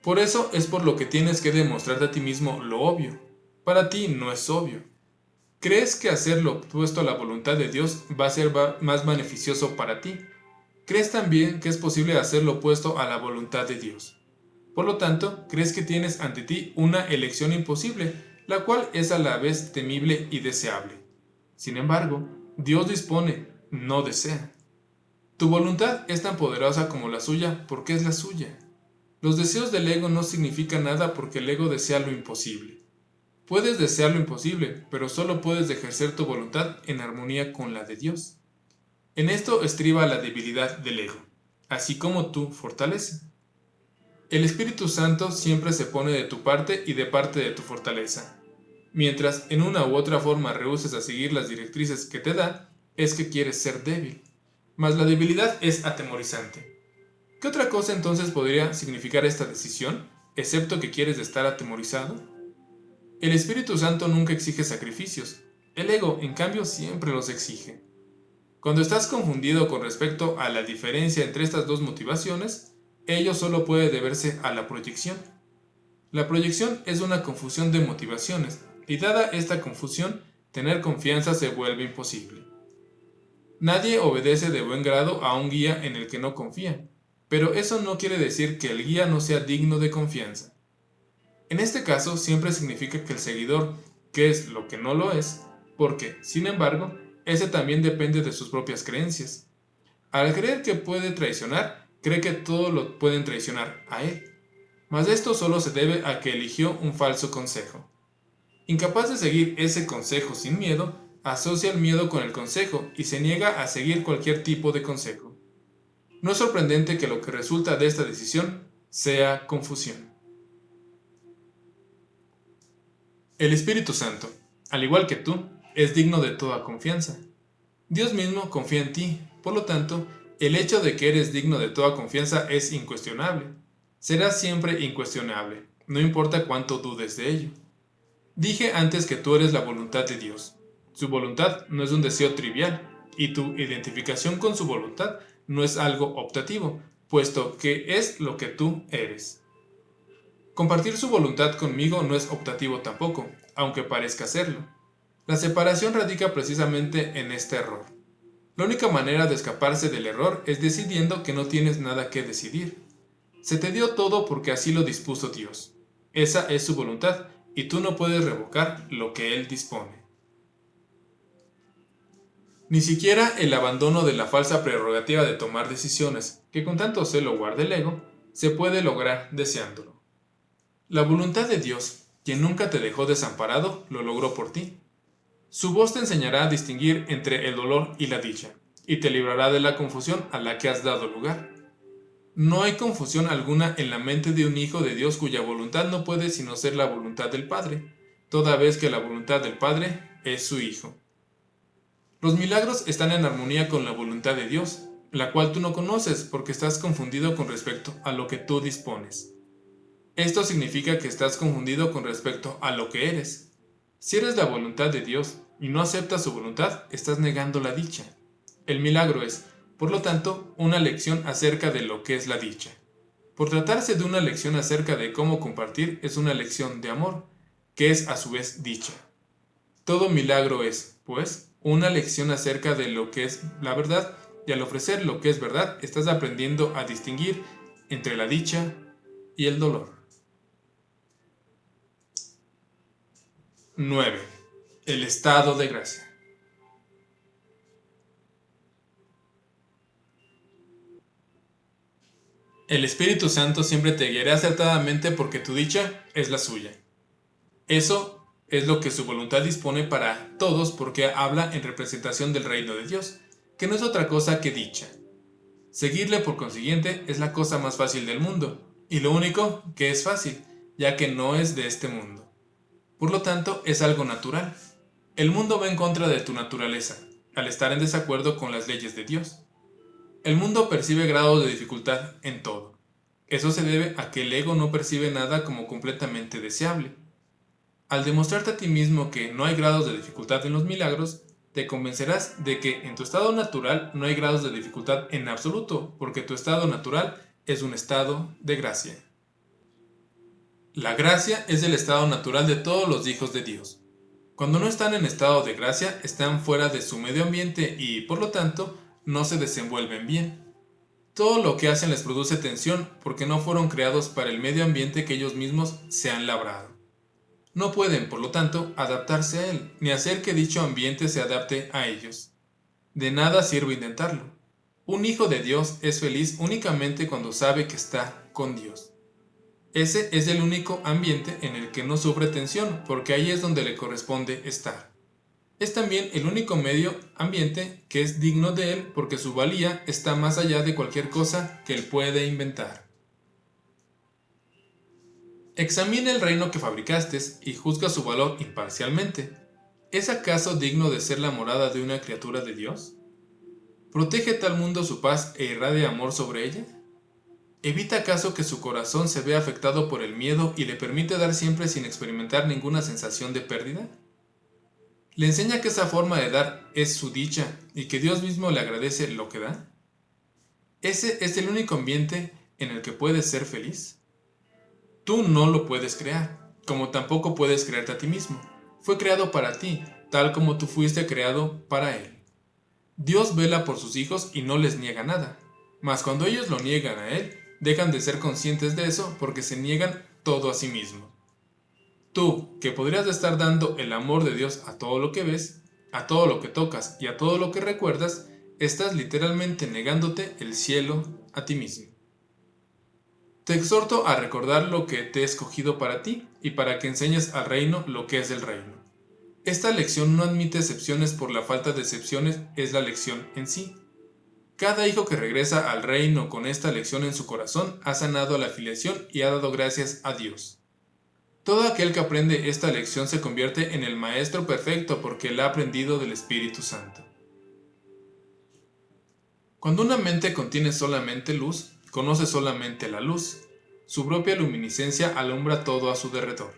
Por eso es por lo que tienes que demostrarte a ti mismo lo obvio. Para ti no es obvio. ¿Crees que hacer lo opuesto a la voluntad de Dios va a ser más beneficioso para ti? ¿Crees también que es posible hacer lo opuesto a la voluntad de Dios? Por lo tanto, crees que tienes ante ti una elección imposible, la cual es a la vez temible y deseable. Sin embargo, Dios dispone, no desea. Tu voluntad es tan poderosa como la suya porque es la suya. Los deseos del ego no significan nada porque el ego desea lo imposible. Puedes desear lo imposible, pero solo puedes ejercer tu voluntad en armonía con la de Dios. En esto estriba la debilidad del ego, así como tu fortaleza. El Espíritu Santo siempre se pone de tu parte y de parte de tu fortaleza. Mientras en una u otra forma rehuses a seguir las directrices que te da, es que quieres ser débil. Mas la debilidad es atemorizante. ¿Qué otra cosa entonces podría significar esta decisión, excepto que quieres estar atemorizado? El Espíritu Santo nunca exige sacrificios. El ego, en cambio, siempre los exige. Cuando estás confundido con respecto a la diferencia entre estas dos motivaciones, ello solo puede deberse a la proyección. La proyección es una confusión de motivaciones, y dada esta confusión, tener confianza se vuelve imposible. Nadie obedece de buen grado a un guía en el que no confía, pero eso no quiere decir que el guía no sea digno de confianza. En este caso siempre significa que el seguidor, que es lo que no lo es, porque, sin embargo, ese también depende de sus propias creencias. Al creer que puede traicionar, cree que todo lo pueden traicionar a él. Mas esto solo se debe a que eligió un falso consejo. Incapaz de seguir ese consejo sin miedo, asocia el miedo con el consejo y se niega a seguir cualquier tipo de consejo. No es sorprendente que lo que resulta de esta decisión sea confusión. El Espíritu Santo, al igual que tú, es digno de toda confianza. Dios mismo confía en ti, por lo tanto, el hecho de que eres digno de toda confianza es incuestionable. Será siempre incuestionable, no importa cuánto dudes de ello. Dije antes que tú eres la voluntad de Dios. Su voluntad no es un deseo trivial, y tu identificación con su voluntad no es algo optativo, puesto que es lo que tú eres. Compartir su voluntad conmigo no es optativo tampoco, aunque parezca serlo. La separación radica precisamente en este error. La única manera de escaparse del error es decidiendo que no tienes nada que decidir. Se te dio todo porque así lo dispuso Dios. Esa es su voluntad, y tú no puedes revocar lo que Él dispone. Ni siquiera el abandono de la falsa prerrogativa de tomar decisiones, que con tanto celo guarda el ego, se puede lograr deseándolo. La voluntad de Dios, quien nunca te dejó desamparado, lo logró por ti. Su voz te enseñará a distinguir entre el dolor y la dicha, y te librará de la confusión a la que has dado lugar. No hay confusión alguna en la mente de un hijo de Dios cuya voluntad no puede sino ser la voluntad del Padre, toda vez que la voluntad del Padre es su Hijo. Los milagros están en armonía con la voluntad de Dios, la cual tú no conoces porque estás confundido con respecto a lo que tú dispones. Esto significa que estás confundido con respecto a lo que eres. Si eres la voluntad de Dios y no aceptas su voluntad, estás negando la dicha. El milagro es, por lo tanto, una lección acerca de lo que es la dicha. Por tratarse de una lección acerca de cómo compartir, es una lección de amor, que es a su vez dicha. Todo milagro es, pues, una lección acerca de lo que es la verdad, y al ofrecer lo que es verdad, estás aprendiendo a distinguir entre la dicha y el dolor. 9. El estado de gracia. El Espíritu Santo siempre te guiará acertadamente porque tu dicha es la suya. Eso es lo que su voluntad dispone para todos porque habla en representación del reino de Dios, que no es otra cosa que dicha. Seguirle, por consiguiente, es la cosa más fácil del mundo, y lo único que es fácil, ya que no es de este mundo. Por lo tanto, es algo natural. El mundo va en contra de tu naturaleza, al estar en desacuerdo con las leyes de Dios. El mundo percibe grados de dificultad en todo. Eso se debe a que el ego no percibe nada como completamente deseable. Al demostrarte a ti mismo que no hay grados de dificultad en los milagros, te convencerás de que en tu estado natural no hay grados de dificultad en absoluto, porque tu estado natural es un estado de gracia. La gracia es el estado natural de todos los hijos de Dios. Cuando no están en estado de gracia, están fuera de su medio ambiente y, por lo tanto, no se desenvuelven bien. Todo lo que hacen les produce tensión porque no fueron creados para el medio ambiente que ellos mismos se han labrado. No pueden, por lo tanto, adaptarse a él, ni hacer que dicho ambiente se adapte a ellos. De nada sirve intentarlo. Un hijo de Dios es feliz únicamente cuando sabe que está con Dios. Ese es el único ambiente en el que no sufre tensión, porque ahí es donde le corresponde estar. Es también el único medio ambiente que es digno de él, porque su valía está más allá de cualquier cosa que él puede inventar. Examina el reino que fabricaste y juzga su valor imparcialmente. ¿Es acaso digno de ser la morada de una criatura de Dios? ¿Protege tal mundo su paz e irradia amor sobre ella? ¿Evita acaso que su corazón se vea afectado por el miedo y le permite dar siempre sin experimentar ninguna sensación de pérdida? ¿Le enseña que esa forma de dar es su dicha y que Dios mismo le agradece lo que da? ¿Ese es el único ambiente en el que puedes ser feliz? Tú no lo puedes crear, como tampoco puedes crearte a ti mismo. Fue creado para ti, tal como tú fuiste creado para Él. Dios vela por sus hijos y no les niega nada, mas cuando ellos lo niegan a Él, dejan de ser conscientes de eso porque se niegan todo a sí mismo. Tú, que podrías estar dando el amor de Dios a todo lo que ves, a todo lo que tocas y a todo lo que recuerdas, estás literalmente negándote el cielo a ti mismo. Te exhorto a recordar lo que te he escogido para ti y para que enseñes al reino lo que es el reino. Esta lección no admite excepciones por la falta de excepciones, es la lección en sí. Cada hijo que regresa al reino con esta lección en su corazón ha sanado la filiación y ha dado gracias a Dios. Todo aquel que aprende esta lección se convierte en el maestro perfecto porque la ha aprendido del Espíritu Santo. Cuando una mente contiene solamente luz, conoce solamente la luz. Su propia luminiscencia alumbra todo a su derredor,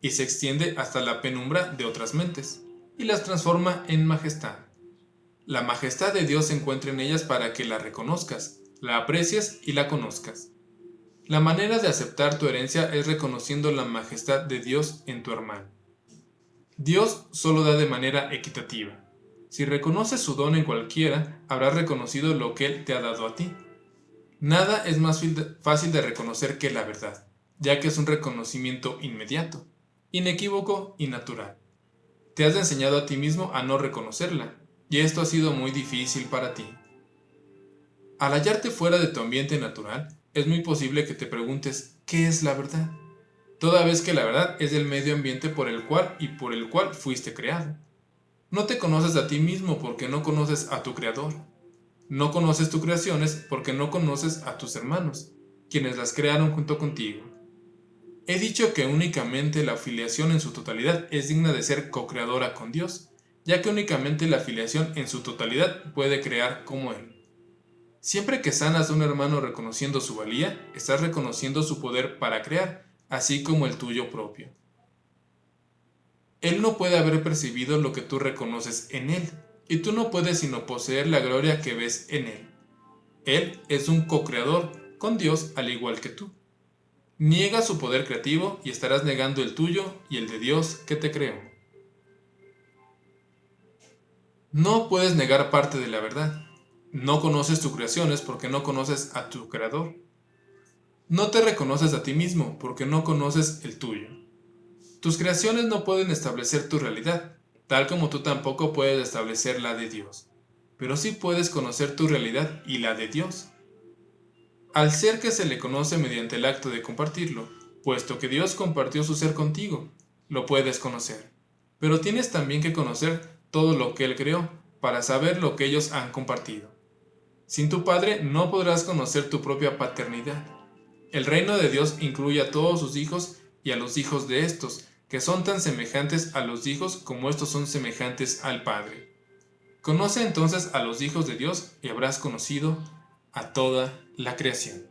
y se extiende hasta la penumbra de otras mentes, y las transforma en majestad. La majestad de Dios se encuentra en ellas para que la reconozcas, la aprecies y la conozcas. La manera de aceptar tu herencia es reconociendo la majestad de Dios en tu hermano. Dios solo da de manera equitativa. Si reconoces su don en cualquiera, habrás reconocido lo que Él te ha dado a ti. Nada es más fácil de reconocer que la verdad, ya que es un reconocimiento inmediato, inequívoco y natural. Te has enseñado a ti mismo a no reconocerla, y esto ha sido muy difícil para ti. Al hallarte fuera de tu ambiente natural, es muy posible que te preguntes ¿qué es la verdad? Toda vez que la verdad es el medio ambiente por el cual fuiste creado. No te conoces a ti mismo porque no conoces a tu Creador. No conoces tus creaciones porque no conoces a tus hermanos, quienes las crearon junto contigo. He dicho que únicamente la filiación en su totalidad es digna de ser co-creadora con Dios, ya que únicamente la filiación en su totalidad puede crear como Él. Siempre que sanas a un hermano reconociendo su valía, estás reconociendo su poder para crear, así como el tuyo propio. Él no puede haber percibido lo que tú reconoces en Él, y tú no puedes sino poseer la gloria que ves en Él. Él es un co-creador con Dios al igual que tú. Niega su poder creativo y estarás negando el tuyo y el de Dios que te creó. No puedes negar parte de la verdad. No conoces tus creaciones porque no conoces a tu Creador. No te reconoces a ti mismo porque no conoces el tuyo. Tus creaciones no pueden establecer tu realidad, tal como tú tampoco puedes establecer la de Dios. Pero sí puedes conocer tu realidad y la de Dios. Al ser que se le conoce mediante el acto de compartirlo, puesto que Dios compartió su ser contigo, lo puedes conocer. Pero tienes también que conocer todo lo que Él creó para saber lo que ellos han compartido. Sin tu Padre no podrás conocer tu propia paternidad. El reino de Dios incluye a todos sus hijos y a los hijos de estos, que son tan semejantes a los hijos como estos son semejantes al Padre. Conoce entonces a los hijos de Dios y habrás conocido a toda la creación.